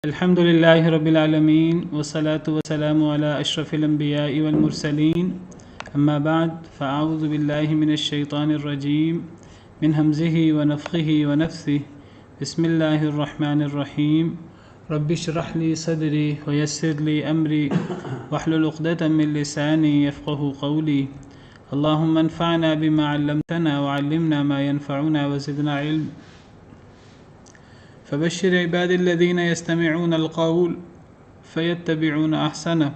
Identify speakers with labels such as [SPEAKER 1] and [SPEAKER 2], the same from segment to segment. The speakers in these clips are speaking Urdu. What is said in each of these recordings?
[SPEAKER 1] الحمد لله رب العالمين والصلاة والسلام على أشرف الأنبياء والمرسلين أما بعد فأعوذ بالله من الشيطان الرجيم من همزه ونفخه ونفثه بسم الله الرحمن الرحيم رب اشرح لي صدري ويسر لي أمري واحلل عقدة من لساني يفقه قولي اللهم انفعنا بما علمتنا وعلمنا ما ينفعنا وزدنا علم فبشر عباد الذين يستمعون القول فيتبعون أحسنه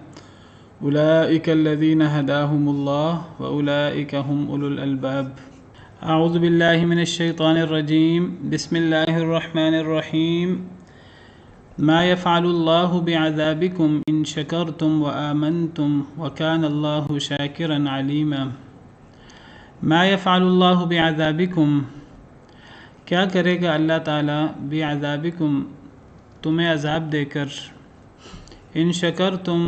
[SPEAKER 1] أولئك الذين هداهم الله وأولئك هم أولو الألباب أعوذ بالله من الشيطان الرجيم بسم الله الرحمن الرحيم ما يفعل الله بعذابكم إن شكرتم وآمنتم وكان الله شاكرا عليما ما يفعل الله بعذابكم کیا کرے گا اللہ تعالیٰ بعذابکم تمہیں عذاب دے کر ان شکرتم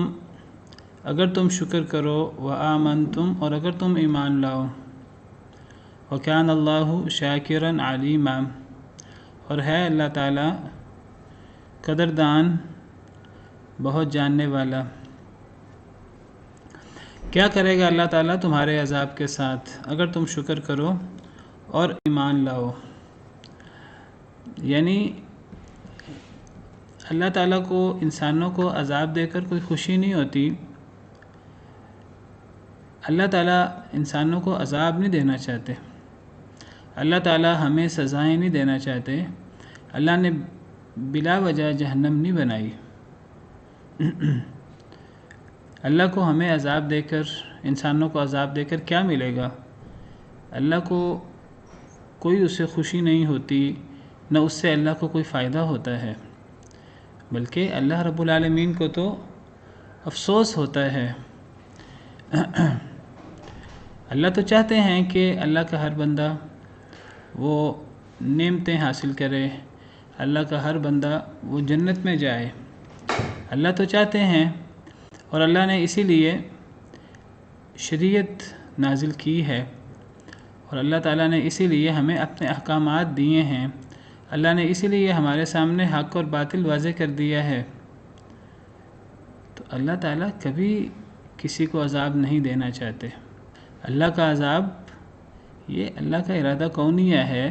[SPEAKER 1] اگر تم شکر کرو وآمنتم اور اگر تم ایمان لاؤ وکان اللہ شاکرا علیما اور ہے اللہ تعالیٰ قدردان بہت جاننے والا۔ کیا کرے گا اللہ تعالیٰ تمہارے عذاب کے ساتھ اگر تم شکر کرو اور ایمان لاؤ، یعنی اللہ تعالیٰ کو انسانوں کو عذاب دے کر کوئی خوشی نہیں ہوتی۔ اللہ تعالیٰ انسانوں کو عذاب نہیں دینا چاہتے، اللہ تعالیٰ ہمیں سزائیں نہیں دینا چاہتے، اللہ نے بلا وجہ جہنم نہیں بنائی۔ اللہ کو ہمیں عذاب دے کر، انسانوں کو عذاب دے کر کیا ملے گا؟ اللہ کو کوئی اسے خوشی نہیں ہوتی، نہ اس سے اللہ کو کوئی فائدہ ہوتا ہے، بلکہ اللہ رب العالمین کو تو افسوس ہوتا ہے۔ اللہ تو چاہتے ہیں کہ اللہ کا ہر بندہ وہ نعمتیں حاصل کرے، اللہ کا ہر بندہ وہ جنت میں جائے، اللہ تو چاہتے ہیں، اور اللہ نے اسی لیے شریعت نازل کی ہے، اور اللہ تعالیٰ نے اسی لیے ہمیں اپنے احکامات دیے ہیں، اللہ نے اسی لیے ہمارے سامنے حق اور باطل واضح کر دیا ہے۔ تو اللہ تعالیٰ کبھی کسی کو عذاب نہیں دینا چاہتے۔ اللہ کا عذاب یہ اللہ کا ارادہ کونیہ ہے،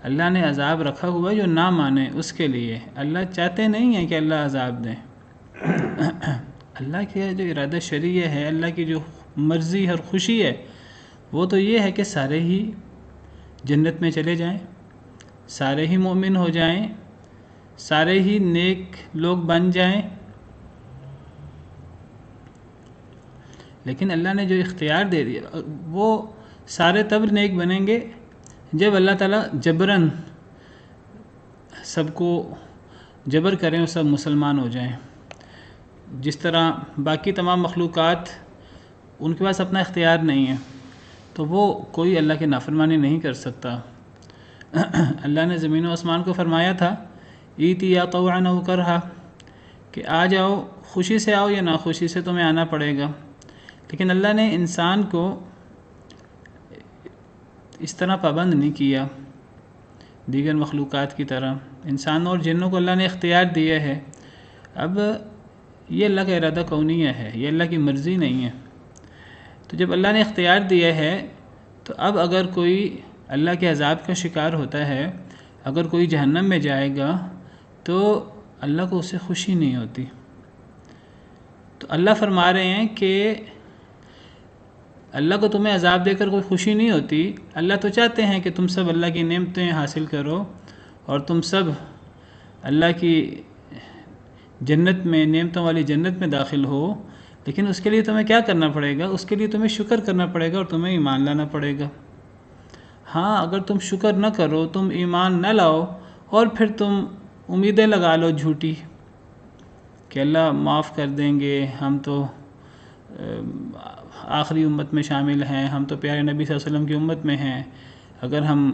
[SPEAKER 1] اللہ نے عذاب رکھا ہوا جو نہ مانے اس کے لیے، اللہ چاہتے نہیں ہیں کہ اللہ عذاب دیں۔ اللہ کا جو ارادہ شرعی ہے، اللہ کی جو مرضی اور خوشی ہے، وہ تو یہ ہے کہ سارے ہی جنت میں چلے جائیں، سارے ہی مومن ہو جائیں، سارے ہی نیک لوگ بن جائیں۔ لیکن اللہ نے جو اختیار دے دیا، وہ سارے تب نیک بنیں گے جب اللہ تعالیٰ جبراً سب کو جبر کریں اور سب مسلمان ہو جائیں۔ جس طرح باقی تمام مخلوقات ان کے پاس اپنا اختیار نہیں ہے، تو وہ کوئی اللہ کی نافرمانی نہیں کر سکتا۔ اللہ نے زمین و آسمان کو فرمایا تھا ایتی یا طوعا او کرہا، کہ آ جاؤ، خوشی سے آؤ یا ناخوشی سے تمہیں آنا پڑے گا۔ لیکن اللہ نے انسان کو اس طرح پابند نہیں کیا دیگر مخلوقات کی طرح، انسانوں اور جنوں کو اللہ نے اختیار دیا ہے۔ اب یہ اللہ کا ارادہ کونیہ ہے، یہ اللہ کی مرضی نہیں ہے۔ تو جب اللہ نے اختیار دیا ہے، تو اب اگر کوئی اللہ کے عذاب کا شکار ہوتا ہے، اگر کوئی جہنم میں جائے گا، تو اللہ کو اس سے خوشی نہیں ہوتی۔ تو اللہ فرما رہے ہیں کہ اللہ کو تمہیں عذاب دے کر کوئی خوشی نہیں ہوتی، اللہ تو چاہتے ہیں کہ تم سب اللہ کی نعمتیں حاصل کرو اور تم سب اللہ کی جنت میں، نعمتوں والی جنت میں داخل ہو، لیکن اس کے لیے تمہیں کیا کرنا پڑے گا؟ اس کے لیے تمہیں شکر کرنا پڑے گا اور تمہیں ایمان لانا پڑے گا۔ ہاں، اگر تم شکر نہ کرو، تم ایمان نہ لاؤ، اور پھر تم امیدیں لگا لو جھوٹی کہ اللہ معاف کر دیں گے، ہم تو آخری امت میں شامل ہیں، ہم تو پیارے نبی صلی اللہ علیہ وسلم کی امت میں ہیں، اگر ہم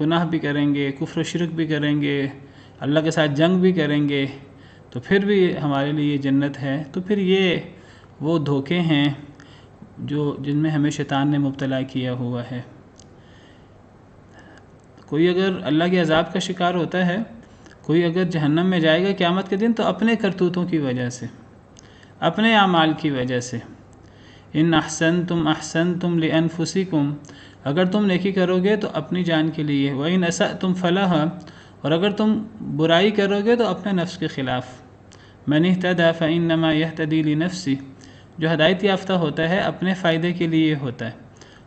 [SPEAKER 1] گناہ بھی کریں گے، کفر و شرک بھی کریں گے، اللہ کے ساتھ جنگ بھی کریں گے، تو پھر بھی ہمارے لیے یہ جنت ہے۔ تو پھر یہ وہ دھوکے ہیں جن میں ہمیں شیطان نے مبتلا کیا ہوا ہے۔ کوئی اگر اللہ کے عذاب کا شکار ہوتا ہے، کوئی اگر جہنم میں جائے گا قیامت کے دن تو اپنے کرتوتوں کی وجہ سے، اپنے اعمال کی وجہ سے۔ ان احسنتم احسنتم لانفسکم، اگر تم نیکی کرو گے تو اپنی جان کے لیے، وان اسأتم فلہا، اور اگر تم برائی کرو گے تو اپنے نفس کے خلاف۔ من اہتدی فانما یہتدی لنفسہ، جو ہدایت یافتہ ہوتا ہے اپنے فائدے کے لیے ہوتا ہے،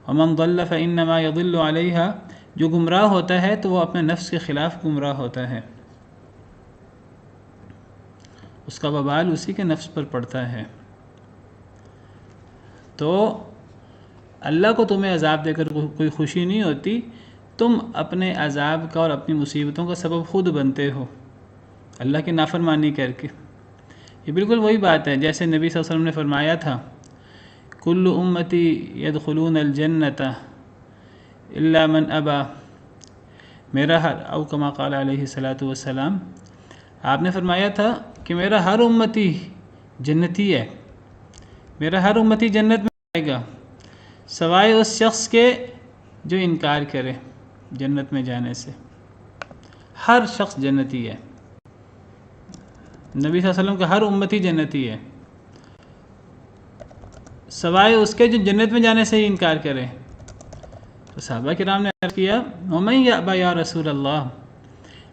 [SPEAKER 1] ومن ضل فانما یضل علیہا، جو گمراہ ہوتا ہے تو وہ اپنے نفس کے خلاف گمراہ ہوتا ہے، اس کا وبال اسی کے نفس پر پڑتا ہے۔ تو اللہ کو تمہیں عذاب دے کر کوئی خوشی نہیں ہوتی، تم اپنے عذاب کا اور اپنی مصیبتوں کا سبب خود بنتے ہو اللہ کی نافرمانی کر کے۔ یہ بالکل وہی بات ہے جیسے نبی صلی اللہ علیہ وسلم نے فرمایا تھا، کل امتی یدخلون الجنۃ الا من ابا، میرا ہر، او کما قال علیہ الصلاۃ والسلام، آپ نے فرمایا تھا کہ میرا ہر امتی جنتی ہے، میرا ہر امتی جنت میں جائے گا سوائے اس شخص کے جو انکار کرے جنت میں جانے سے۔ ہر شخص جنتی ہے، نبی صلی اللہ علیہ وسلم کا ہر امتی جنتی ہے سوائے اس کے جو جنت میں جانے سے ہی انکار کرے۔ تو صحابہ کرام نے عرض کیا، ومن یأبی یا رسول اللہ،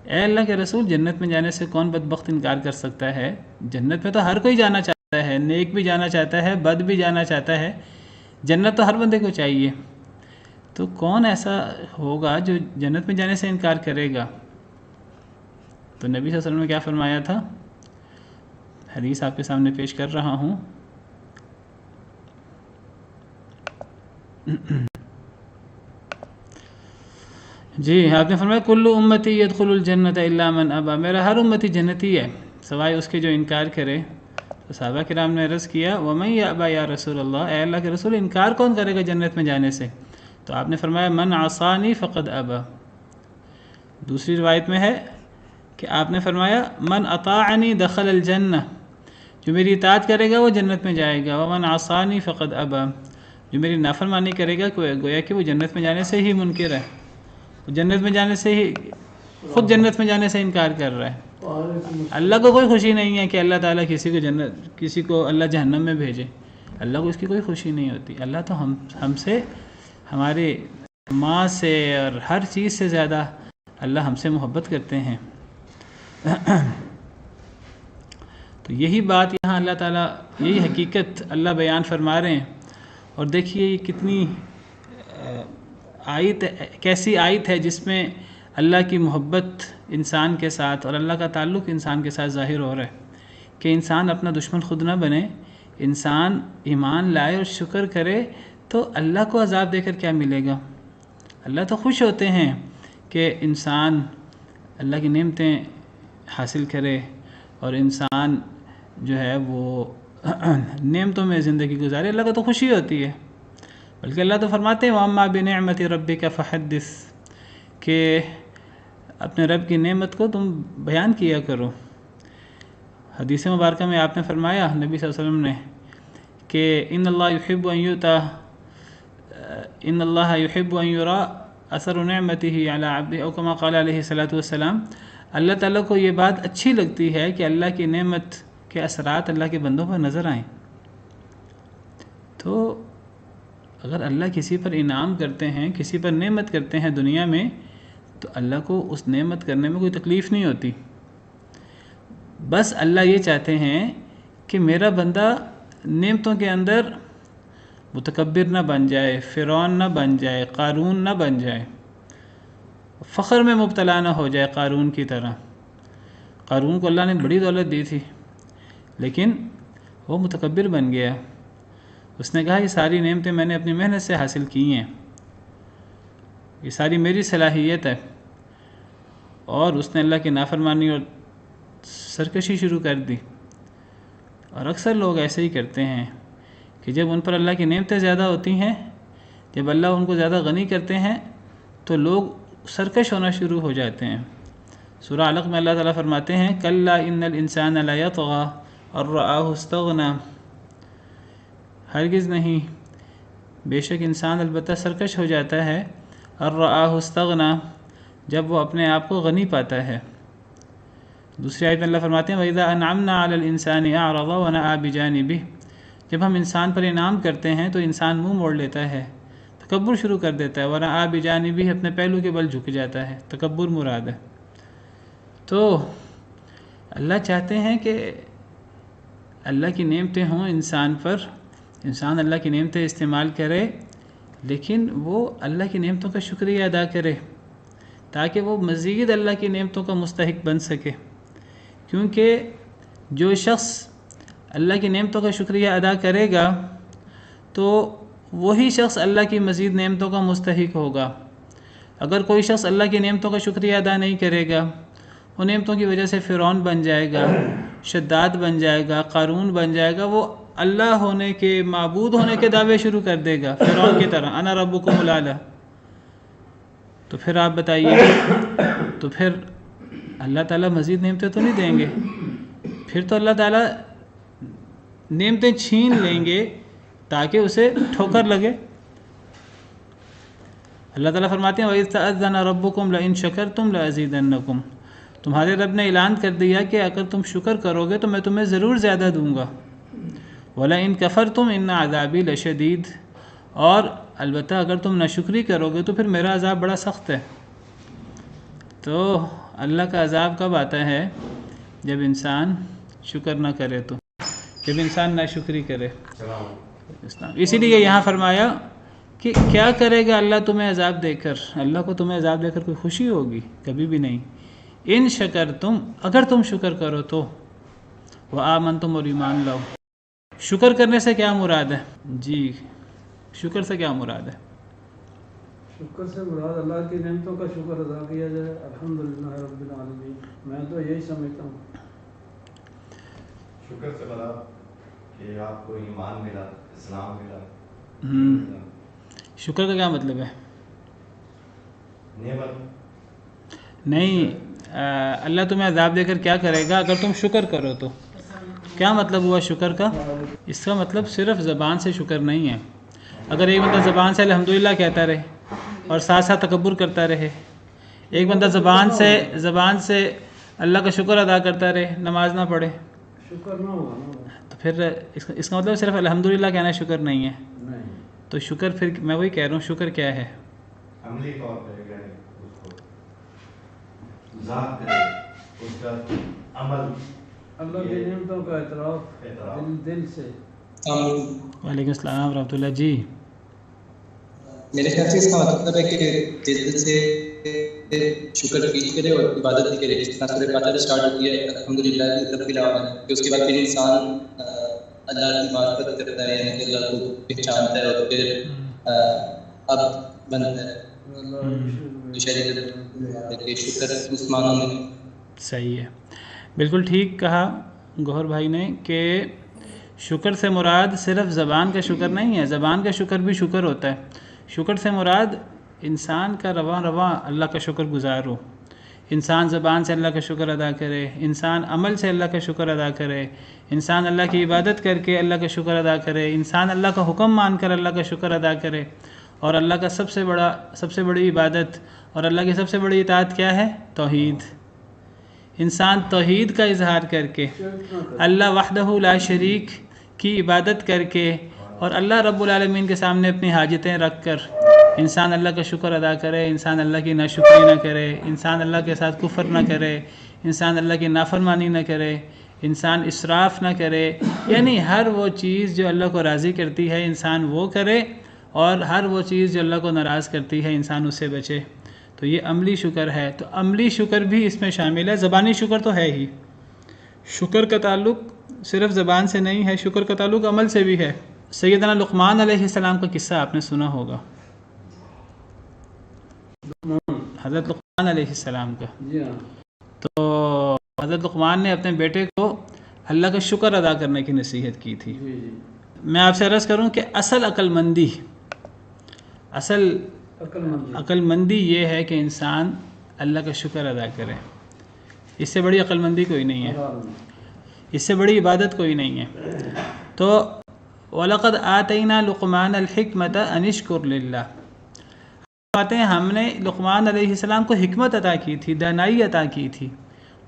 [SPEAKER 1] اے اللہ کے رسول جنت میں جانے سے کون بدبخت انکار کر سکتا ہے؟ جنت میں تو ہر کوئی جانا چاہتا ہے، نیک بھی جانا چاہتا ہے، بد بھی جانا چاہتا ہے، جنت تو ہر بندے کو چاہیے، تو کون ایسا ہوگا جو جنت میں جانے سے انکار کرے گا؟ تو نبی صلی اللہ علیہ وسلم نے کیا فرمایا تھا؟ حدیث آپ کے سامنے پیش کر رہا ہوں۔ جی آپ نے فرمایا کل امتی یدخل الجنۃ الا من ابا، میرا ہر امتی جنتی ہے سوائے اس کے جو انکار کرے۔ تو صحابہ کرام نے عرض کیا، ومن یأبی یا رسول اللہ، اے اللہ کے رسول انکار کون کرے گا جنت میں جانے سے؟ تو آپ نے فرمایا من عصانی فقد ابا۔ دوسری روایت میں ہے کہ آپ نے فرمایا من اطاعنی دخل الجنہ، جو میری اطاعت کرے گا وہ جنت میں جائے گا، ومن عصانی فقد ابا، جو میری نافرمانی کرے گا گویا کہ وہ جنت میں جانے سے ہی منکر ہے، وہ جنت میں جانے سے ہی خود جنت میں جانے سے انکار کر رہا ہے۔ اللہ کو کوئی خوشی نہیں ہے کہ اللہ تعالیٰ کسی کو اللہ جہنم میں بھیجے، اللہ کو اس کی کوئی خوشی نہیں ہوتی۔ اللہ تو ہم سے، ہمارے ماں سے اور ہر چیز سے زیادہ اللہ ہم سے محبت کرتے ہیں۔ تو یہی بات یہاں اللہ تعالیٰ، یہی حقیقت اللہ بیان فرما رہے ہیں۔ اور دیکھیے یہ کتنی آیت، کیسی آیت ہے جس میں اللہ کی محبت انسان کے ساتھ اور اللہ کا تعلق انسان کے ساتھ ظاہر ہو رہا ہے کہ انسان اپنا دشمن خود نہ بنے، انسان ایمان لائے اور شکر کرے تو اللہ کو عذاب دے کر کیا ملے گا؟ اللہ تو خوش ہوتے ہیں کہ انسان اللہ کی نعمتیں حاصل کرے اور انسان جو ہے وہ نعمتوں میں زندگی گزارے، اللہ کو تو خوشی ہوتی ہے۔ بلکہ اللہ تو فرماتے ہیں وَأَمَّا بِنِعْمَةِ رَبِّكَ فَحَدِّثْ، کہ اپنے رب کی نعمت کو تم بیان کیا کرو۔ حدیث مبارکہ میں آپ نے فرمایا، نبی صلی اللہ علیہ وسلم نے، کہ ان اللہ یحب ان یرا اثر نعمته علی عبدہ، او کما قال علیہ الصلوۃ والسلام، اللہ تعالیٰ کو یہ بات اچھی لگتی ہے کہ اللہ کی نعمت کے اثرات اللہ کے بندوں پر نظر آئیں۔ تو اگر اللہ کسی پر انعام کرتے ہیں، کسی پر نعمت کرتے ہیں دنیا میں، تو اللہ کو اس نعمت کرنے میں کوئی تکلیف نہیں ہوتی۔ بس اللہ یہ چاہتے ہیں کہ میرا بندہ نعمتوں کے اندر متکبر نہ بن جائے، فرعون نہ بن جائے، قارون نہ بن جائے، فخر میں مبتلا نہ ہو جائے قارون کی طرح۔ قارون کو اللہ نے بڑی دولت دی تھی لیکن وہ متکبر بن گیا، اس نے کہا یہ ساری نعمتیں میں نے اپنی محنت سے حاصل کی ہیں، یہ ساری میری صلاحیت ہے، اور اس نے اللہ کی نافرمانی اور سرکشی شروع کر دی۔ اور اکثر لوگ ایسے ہی کرتے ہیں کہ جب ان پر اللہ کی نعمتیں زیادہ ہوتی ہیں، جب اللہ ان کو زیادہ غنی کرتے ہیں تو لوگ سرکش ہونا شروع ہو جاتے ہیں۔ سورہ علق میں اللہ تعالیٰ فرماتے ہیں کلا ان الانسان لیطغی ان رآہ استغنی، ہرگز نہیں، بے شک انسان البتہ سرکش ہو جاتا ہے، ان رآہ استغنی، جب وہ اپنے آپ کو غنی پاتا ہے۔ دوسری آیت میں اللہ فرماتے ہیں وَإِذَا أَنْعَمْنَا عَلَى الْإِنسَانِ أَعْرَضَ وَنَأَى بِجَانِبِهِ، جب ہم انسان پر انعام کرتے ہیں تو انسان منہ موڑ لیتا ہے، تکبر شروع کر دیتا ہے، وَنَأَى بِجَانِبِهِ، اپنے پہلو کے بل جھک جاتا ہے، تکبر مراد ہے۔ تو اللہ چاہتے ہیں کہ اللہ کی نعمتیں ہوں انسان پر، انسان اللہ کی نعمتیں استعمال کرے، لیکن وہ اللہ کی نعمتوں کا شکریہ ادا کرے تاکہ وہ مزید اللہ کی نعمتوں کا مستحق بن سکے، کیونکہ جو شخص اللہ کی نعمتوں کا شکریہ ادا کرے گا تو وہی شخص اللہ کی مزید نعمتوں کا مستحق ہوگا۔ اگر کوئی شخص اللہ کی نعمتوں کا شکریہ ادا نہیں کرے گا، وہ نعمتوں کی وجہ سے فرعون بن جائے گا، شداد بن جائے گا، قارون بن جائے گا، وہ اللہ ہونے کے، معبود ہونے کے دعوے شروع کر دے گا فرعون کی طرح، انا ربکم الاعلی۔ تو پھر آپ بتائیے، تو پھر اللہ تعالیٰ مزید نعمتیں تو نہیں دیں گے، پھر تو اللہ تعالیٰ نعمتیں چھین لیں گے تاکہ اسے ٹھوکر لگے۔ اللہ تعالیٰ فرماتے ہیں وَإِذْ تَأَذَّنَ رَبُّكُمْ لَئِن شَكَرْتُمْ لَأَزِيدَنَّكُمْ، تمہارے رب نے اعلان کر دیا کہ اگر تم شکر کرو گے تو میں تمہیں ضرور زیادہ دوں گا، وَلَئِن كَفَرْتُمْ إِنَّ عَذَابِي لَشَدِيدٌ، اور البتہ اگر تم ناشکری کرو گے تو پھر میرا عذاب بڑا سخت ہے۔ تو اللہ کا عذاب کب آتا ہے؟ جب انسان شکر نہ کرے، تو جب انسان ناشکری کرے۔ اسی لیے یہاں فرمایا کہ کیا کرے گا اللہ تمہیں عذاب دے کر؟ اللہ کو تمہیں عذاب دے کر کوئی خوشی ہوگی؟ کبھی بھی نہیں۔ ان شکرتم، اگر تم شکر کرو تو، وآمنتم، اور ایمان لاؤ۔ شکر کرنے سے کیا مراد ہے؟ جی شکر سے کیا مراد ہے؟
[SPEAKER 2] شکر سے مراد اللہ کی نعمتوں کا شکر ادا کیا جائے، الحمدللہ رب العالمین، میں تو یہی سمجھتا ہوں۔
[SPEAKER 3] شکر سے مراد کہ آپ کو ایمان ملا، اسلام ملا۔
[SPEAKER 1] شکر کا کیا مطلب ہے؟
[SPEAKER 3] نعمت
[SPEAKER 1] نہیں، اللہ تمہیں عذاب دے کر کیا کرے گا اگر تم شکر کرو تو؟ کیا مطلب ہوا شکر کا؟ اس کا مطلب صرف زبان سے شکر نہیں ہے۔ اگر ایک بندہ زبان سے الحمدللہ کہتا رہے اور ساتھ ساتھ تکبر کرتا رہے، ایک بندہ زبان سے اللہ کا شکر ادا کرتا رہے، نماز نہ پڑھے،
[SPEAKER 2] شکر نہ ہوگا نا،
[SPEAKER 1] تو پھر اس کا مطلب صرف الحمدللہ کہنا شکر نہیں ہے۔
[SPEAKER 2] نہیں،
[SPEAKER 1] تو شکر، پھر میں وہی کہہ رہا ہوں، شکر کیا ہے؟
[SPEAKER 3] عملی طور پہ یعنی اس کو ذات کرے، اس کا عمل،
[SPEAKER 2] اللہ کی نعمتوں کا اعتراف دل سے۔
[SPEAKER 1] وعلیکم السلام ورحمۃ اللہ۔ جی
[SPEAKER 4] میرے خیال سے اس کا مطلب ہے کہ دل سے شکر بھی کرے اور عبادت بھی کرے، جس طرح سورہ فاتحہ اسٹارٹ ہوتی ہے الحمدللہ رب العالمین، کہ اس کے بعد پھر انسان اللہ کی معرفت کرتا ہے، یعنی کہ اللہ کو پہچانتا ہے اور پھر اب بنتا ہے شکر اس معنوں میں۔
[SPEAKER 1] صحیح ہے، بالکل ٹھیک کہا گوہر بھائی نے کہ شکر سے مراد صرف زبان کا شکر نہیں ہے، زبان کا شکر بھی شکر ہوتا ہے۔ شکر سے مراد انسان کا رواں اللہ کا شکر گزار ہو، انسان زبان سے اللہ کا شکر ادا کرے، انسان عمل سے اللہ کا شکر ادا کرے، انسان اللہ کی عبادت کر کے اللہ کا شکر ادا کرے، انسان اللہ کا حکم مان کر اللہ کا شکر ادا کرے۔ اور اللہ کا سب سے بڑی عبادت اور اللہ کی سب سے بڑی اطاعت کیا ہے؟ توحید۔ انسان توحید کا اظہار کر کے، اللہ وحدہ لا شریک کی عبادت کر کے اور اللہ رب العالمین کے سامنے اپنی حاجتیں رکھ کر انسان اللہ کا شکر ادا کرے، انسان اللہ کی ناشکری نہ کرے، انسان اللہ کے ساتھ کفر نہ کرے، انسان اللہ کی نافرمانی نہ کرے، انسان اسراف نہ کرے، یعنی ہر وہ چیز جو اللہ کو راضی کرتی ہے انسان وہ کرے، اور ہر وہ چیز جو اللہ کو ناراض کرتی ہے انسان اس سے بچے۔ تو یہ عملی شکر ہے۔ تو عملی شکر بھی اس میں شامل ہے، زبانی شکر تو ہے ہی، شکر کا تعلق صرف زبان سے نہیں ہے، شکر کا تعلق عمل سے بھی ہے۔ سیدنا لقمان علیہ السلام کا قصہ آپ نے سنا ہوگا، حضرت لقمان علیہ السلام کا۔ تو حضرت لقمان نے اپنے بیٹے کو اللہ کا شکر ادا کرنے کی نصیحت کی تھی۔ میں آپ سے عرض کروں کہ اصل عقل مندی یہ ہے کہ انسان اللہ کا شکر ادا کرے، اس سے بڑی عقل مندی کوئی نہیں ہے، اس سے بڑی عبادت کوئی نہیں ہے۔ تو وَلَقَدْ آتَيْنَا لُقْمَانَ الْحِكْمَةَ أَنِ اشْكُرْ لِلَّهِ، ہم نے لقمان علیہ السلام کو حکمت عطا کی تھی، دانائی عطا کی تھی،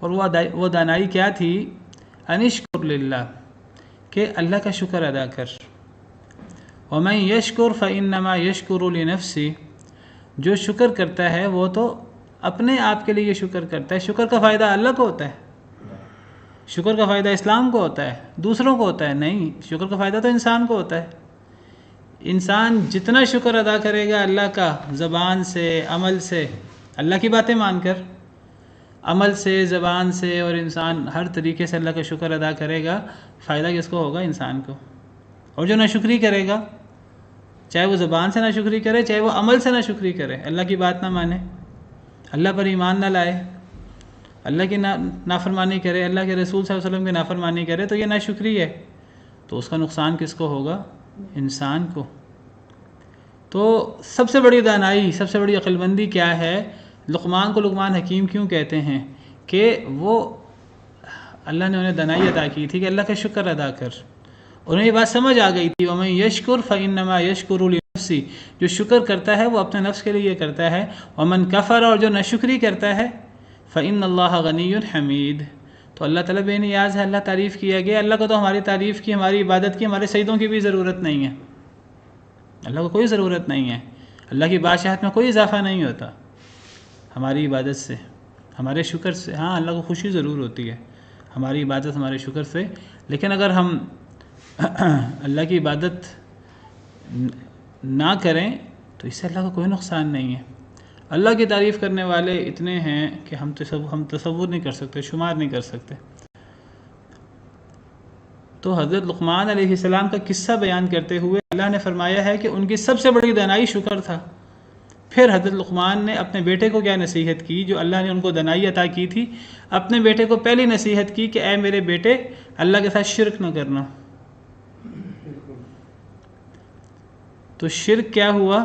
[SPEAKER 1] اور وہ دانائی کیا تھی؟ انشکر للہ، کہ اللہ کا شکر ادا کر. ومن یشکر فانما یشکر لنفسی، جو شکر کرتا ہے وہ تو اپنے آپ کے لیے شکر کرتا ہے. شکر کا فائدہ اللہ کو ہوتا ہے؟ شکر کا فائدہ اسلام کو ہوتا ہے؟ دوسروں کو ہوتا ہے؟ نہیں، شکر کا فائدہ تو انسان کو ہوتا ہے. انسان جتنا شکر ادا کرے گا اللہ کا، زبان سے، عمل سے، اللہ کی باتیں مان کر، عمل سے، زبان سے، اور انسان ہر طریقے سے اللہ کا شکر ادا کرے گا، فائدہ کس کو ہوگا؟ انسان کو. اور جو ناشکری کرے گا، چاہے وہ زبان سے ناشکری کرے، چاہے وہ عمل سے ناشکری کرے، اللہ کی بات نہ مانے، اللہ پر ایمان نہ لائے، اللہ کی نافرمانی کرے، اللہ کے رسول صلی اللہ علیہ وسلم کی نافرمانی کرے، تو یہ ناشکری ہے. تو اس کا نقصان کس کو ہوگا؟ انسان کو. تو سب سے بڑی دانائی، سب سے بڑی عقل مندی کیا ہے؟ لقمان کو لقمان حکیم کیوں کہتے ہیں؟ کہ وہ اللہ نے انہیں دانائی عطا کی تھی کہ اللہ کا شکر ادا کر. انہیں یہ بات سمجھ آ گئی تھی وَمَن يَشْكُرْ فَإِنَّمَا يَشْكُرُ لِنَفْسِهِ، جو شکر کرتا ہے وہ اپنے نفس کے لیے کرتا ہے. وَمَن كَفَرَ، اور جو ناشکری کرتا ہے، فَإِنَّ اللَّهَ غَنِيٌّ حَمِيدٌ، تو اللہ تعالیٰ بے نیاز ہے، اللہ تعریف کیا گیا. اللہ کو تو ہماری تعریف کی، ہماری عبادت کی، ہمارے سجدوں کی بھی ضرورت نہیں ہے. اللہ کو کوئی ضرورت نہیں ہے. اللہ کی بادشاہت میں کوئی اضافہ نہیں ہوتا ہماری عبادت سے، ہمارے شکر سے. ہاں اللہ کو خوشی ضرور ہوتی ہے ہماری عبادت، ہمارے شکر سے. لیکن اگر ہم اللہ کی عبادت نہ کریں تو اس سے اللہ کو کوئی نقصان نہیں ہے. اللہ کی تعریف کرنے والے اتنے ہیں کہ ہم تصور نہیں کر سکتے، شمار نہیں کر سکتے. تو حضرت لقمان علیہ السلام کا قصہ بیان کرتے ہوئے اللہ نے فرمایا ہے کہ ان کی سب سے بڑی دانائی شکر تھا. پھر حضرت لقمان نے اپنے بیٹے کو کیا نصیحت کی؟ جو اللہ نے ان کو دانائی عطا کی تھی، اپنے بیٹے کو پہلی نصیحت کی کہ اے میرے بیٹے، اللہ کے ساتھ شرک نہ کرنا. تو شرک کیا ہوا؟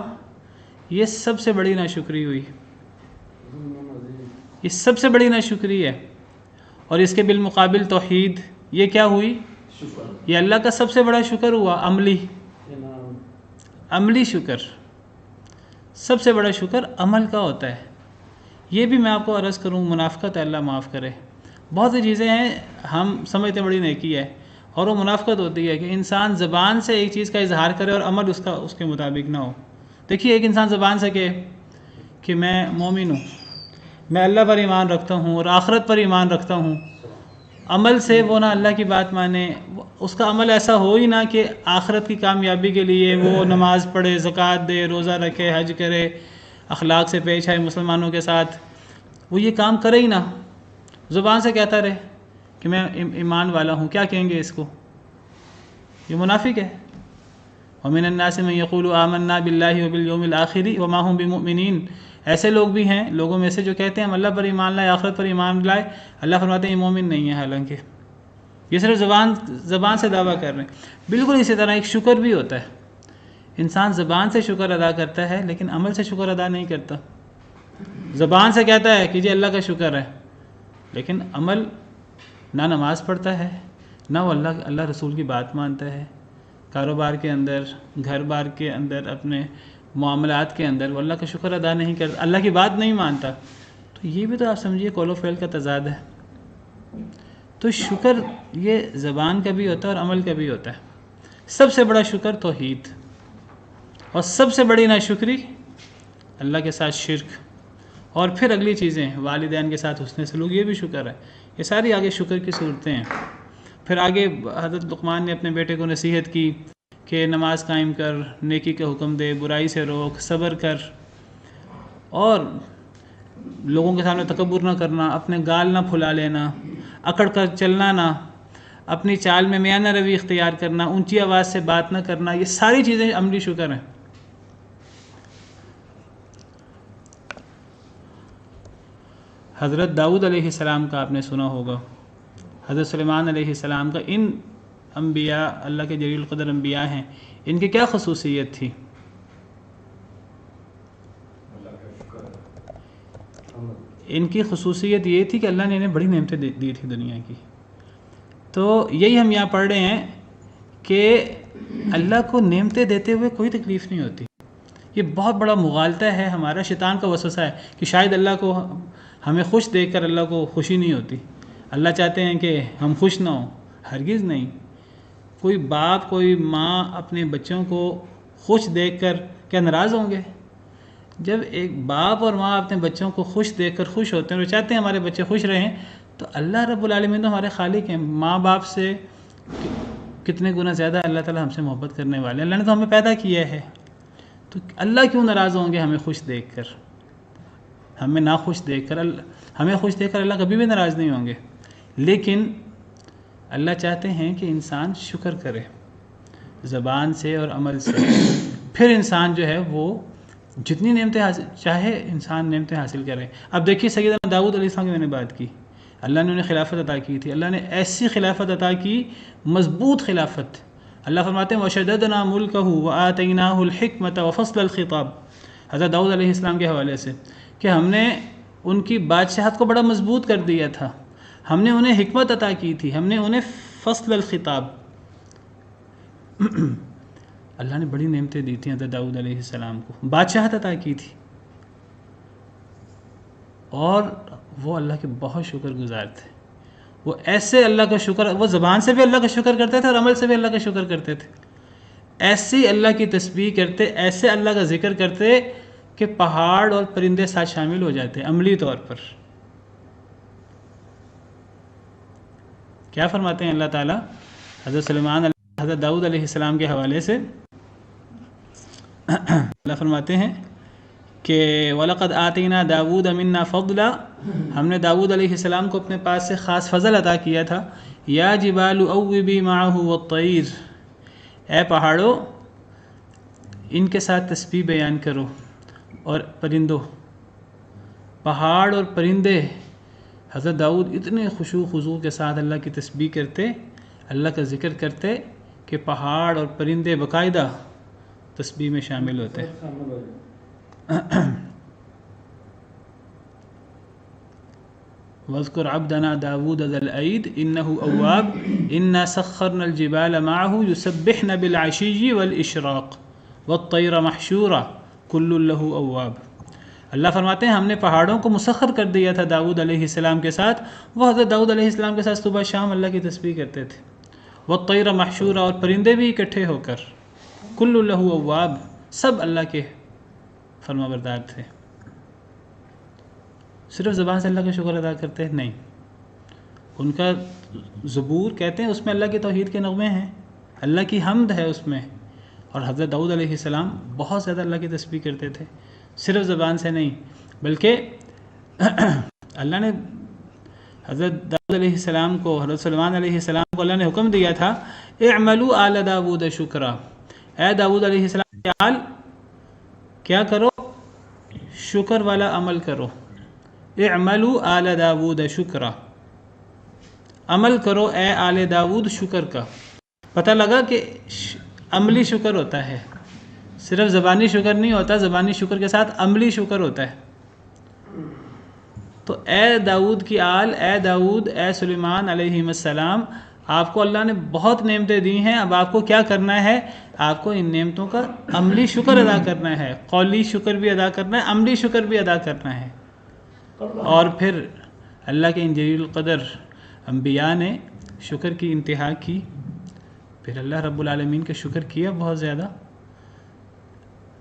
[SPEAKER 1] یہ سب سے بڑی ناشکری ہوئی، یہ سب سے بڑی ناشکری ہے. اور اس کے بالمقابل توحید، یہ کیا ہوئی؟ یہ اللہ کا سب سے بڑا شکر ہوا، عملی شکر. سب سے بڑا شکر عمل کا ہوتا ہے. یہ بھی میں آپ کو عرض کروں، منافقت ہے، اللہ معاف کرے. بہت سی چیزیں ہیں ہم سمجھتے بڑی نیکی ہے، اور وہ منافقت ہوتی ہے کہ انسان زبان سے ایک چیز کا اظہار کرے اور عمل اس کے مطابق نہ ہو. دیکھیے، ایک انسان زبان سے کہے کہ میں مومن ہوں، میں اللہ پر ایمان رکھتا ہوں اور آخرت پر ایمان رکھتا ہوں، عمل سے وہ نہ اللہ کی بات مانے، اس کا عمل ایسا ہو ہی نہ کہ آخرت کی کامیابی کے لیے وہ نماز پڑھے، زکوٰۃ دے، روزہ رکھے، حج کرے، اخلاق سے پیش آئے مسلمانوں کے ساتھ، وہ یہ کام کرے ہی نہ. زبان سے کہتا رہے کہ میں ایمان والا ہوں. کیا کہیں گے اس کو؟ یہ منافق ہے. وَمِنَ النَّاسِ مَن يَقُولُ آمَنَّا بِاللَّهِ وَبِالْيَوْمِ الْآخِرِ وَمَا هُمْ بِمُؤْمِنِينَ. ایسے لوگ بھی ہیں لوگوں میں سے جو کہتے ہیں ہم اللہ پر ایمان لائے، آخرت پر ایمان لائے. اللہ فرماتے ہیں یہ مومن نہیں ہے، حالانکہ یہ صرف زبان سے دعویٰ کر رہے ہیں. بالکل اسی طرح ایک شکر بھی ہوتا ہے. انسان زبان سے شکر ادا کرتا ہے لیکن عمل سے شکر ادا نہیں کرتا. زبان سے کہتا ہے کہ جی اللہ کا شکر ہے، لیکن عمل نہ نماز پڑھتا ہے، نہ وہ اللہ رسول کی بات مانتا ہے. کاروبار کے اندر، گھر بار کے اندر، اپنے معاملات کے اندر وہ اللہ کا شکر ادا نہیں کرتا، اللہ کی بات نہیں مانتا. تو یہ بھی تو آپ سمجھیے قول و فعل کا تضاد ہے. تو شکر یہ زبان کا بھی ہوتا ہے اور عمل کا بھی ہوتا ہے. سب سے بڑا شکر توحید، اور سب سے بڑی ناشکری اللہ کے ساتھ شرک. اور پھر اگلی چیزیں والدین کے ساتھ حسن سلوک، یہ بھی شکر ہے. یہ ساری آگے شکر کی صورتیں ہیں. پھر آگے حضرت لقمان نے اپنے بیٹے کو نصیحت کی کہ نماز قائم کر، نیکی کا حکم دے، برائی سے روک، صبر کر، اور لوگوں کے سامنے تکبر نہ کرنا، اپنے گال نہ پھلا لینا، اکڑ کر چلنا نہ، اپنی چال میں میانہ روی اختیار کرنا، اونچی آواز سے بات نہ کرنا. یہ ساری چیزیں عملی شکر ہیں. حضرت داؤد علیہ السلام کا آپ نے سنا ہوگا، حضرت سلیمان علیہ السلام کا. ان انبیاء اللہ کے جلیل القدر انبیاء ہیں، ان کی کیا خصوصیت تھی؟ ان کی خصوصیت یہ تھی کہ اللہ نے انہیں بڑی نعمتیں دی تھی دنیا کی. تو یہی ہم یہاں پڑھ رہے ہیں کہ اللہ کو نعمتیں دیتے ہوئے کوئی تکلیف نہیں ہوتی. یہ بہت بڑا مغالطہ ہے ہمارا، شیطان کا وسوسہ ہے کہ شاید اللہ کو ہمیں خوش دیکھ کر اللہ کو خوشی نہیں ہوتی. اللہ چاہتے ہیں کہ ہم خوش نہ ہوں؟ ہرگز نہیں. کوئی باپ کوئی ماں اپنے بچوں کو خوش دیکھ کر کیا ناراض ہوں گے؟ جب ایک باپ اور ماں اپنے بچوں کو خوش دیکھ کر خوش ہوتے ہیں اور چاہتے ہیں ہمارے بچے خوش رہیں، تو اللہ رب العالمین تو ہمارے خالق ہیں. ماں باپ سے کتنے گنا زیادہ اللہ تعالیٰ ہم سے محبت کرنے والے ہیں. اللہ نے تو ہمیں پیدا کیا ہے، تو اللہ کیوں ناراض ہوں گے ہمیں خوش دیکھ کر؟ ہمیں ناخوش دیکھ کر ہمیں خوش دیکھ کر اللہ کبھی بھی ناراض نہیں ہوں گے. لیکن اللہ چاہتے ہیں کہ انسان شکر کرے زبان سے اور عمل سے. پھر انسان جو ہے وہ جتنی نعمتیں چاہے انسان نعمتیں حاصل کرے. اب دیکھیے سیدنا داؤد علیہ السلام کی میں نے بات کی، اللہ نے انہیں خلافت عطا کی تھی. اللہ نے ایسی خلافت عطا کی، مضبوط خلافت. اللہ فرماتے ہیں وَشَدَّدْنَا مُلْكَهُ وَآتَيْنَاهُ الْحِكْمَةَ وَفَصْلَ الْخِطَابِ. حضرت داؤد علیہ السلام کے حوالے سے کہ ہم نے ان کی بادشاہت کو بڑا مضبوط کر دیا تھا، ہم نے انہیں حکمت عطا کی تھی، ہم نے انہیں فصل الخطاب. اللہ نے بڑی نعمتیں دی تھیں حضرت داؤد علیہ السلام کو، بادشاہت عطا کی تھی، اور وہ اللہ کے بہت شکر گزار تھے. وہ ایسے اللہ کا شکر، وہ زبان سے بھی اللہ کا شکر کرتے تھے اور عمل سے بھی اللہ کا شکر کرتے تھے. ایسی اللہ کی تسبیح کرتے، ایسے اللہ کا ذکر کرتے کہ پہاڑ اور پرندے ساتھ شامل ہو جاتے عملی طور پر. کیا فرماتے ہیں اللہ تعالیٰ حضرت داؤد علیہ السلام کے حوالے سے؟ اللہ فرماتے ہیں کہ وَلَقَدْ آتَيْنَا دَاوُودَ مِنَّا فَضْلًا، ہم نے داؤد علیہ السلام کو اپنے پاس سے خاص فضل عطا کیا تھا. یا جبال اوبی معه والطیر، اے پہاڑوں ان کے ساتھ تسبیح بیان کرو، اور پرندوں، پہاڑ اور پرندے. حضرت داؤد اتنے خشوع خضوع کے ساتھ اللہ کی تسبیح کرتے، اللہ کا ذکر کرتے کہ پہاڑ اور پرندے باقاعدہ تسبیح میں شامل ہوتے. وَاذْكُرْ عَبْدَنَا دَاوُودَ ذَا الْأَيْدِ إِنَّهُ أَوَّابٌ إِنَّا سَخَّرْنَا الْجِبَالَ مَعَهُ يُسَبِّحْنَ بِالْعَشِيِّ وَالْإِشْرَاقِ وَالطَّيْرَ مَحْشُورًا كُلٌّ لَهُ أَوَّابٌ. اللہ فرماتے ہیں ہم نے پہاڑوں کو مسخر کر دیا تھا داؤد علیہ السلام کے ساتھ، وہ حضرت داؤد علیہ السلام کے ساتھ صبح شام اللہ کی تسبیح کرتے تھے. وَالطَّيْرَ مَحْشُورًا، اور پرندے بھی اکٹھے ہو کر. كُلٌّ لَهُ أَوَّابٌ، سب اللہ کے فرما بردار تھے. صرف زبان سے اللہ کا شکر ادا کرتے نہیں. ان کا زبور کہتے ہیں اس میں اللہ کی توحید کے نغمے ہیں، اللہ کی حمد ہے اس میں. اور حضرت داؤد علیہ السلام بہت زیادہ اللہ کی تسبیح کرتے تھے، صرف زبان سے نہیں، بلکہ اللہ نے حضرت داؤد علیہ السلام کو، حضرت سلیمان علیہ السلام کو اللہ نے حکم دیا تھا اعملوا آل داود شکرا، اے داؤد علیہ السلام کے آل کیا کرو؟ شکر والا عمل کرو. اعملوا آل داود شکرا، عمل کرو اے آل داود شکر کا. پتہ لگا کہ عملی شکر ہوتا ہے، صرف زبانی شکر نہیں ہوتا، زبانی شکر کے ساتھ عملی شکر ہوتا ہے. تو اے داؤد کی آل، اے داؤد، اے سلیمان علیہ السلام، آپ کو اللہ نے بہت نعمتیں دی ہیں. اب آپ کو کیا کرنا ہے؟ آپ کو ان نعمتوں کا عملی شکر ادا کرنا ہے، قولی شکر بھی ادا کرنا ہے، عملی شکر بھی ادا کرنا ہے. اور پھر اللہ کے ان جلیل القدر انبیاء نے شکر کی انتہا کی، پھر اللہ رب العالمین کا شکر کیا بہت زیادہ.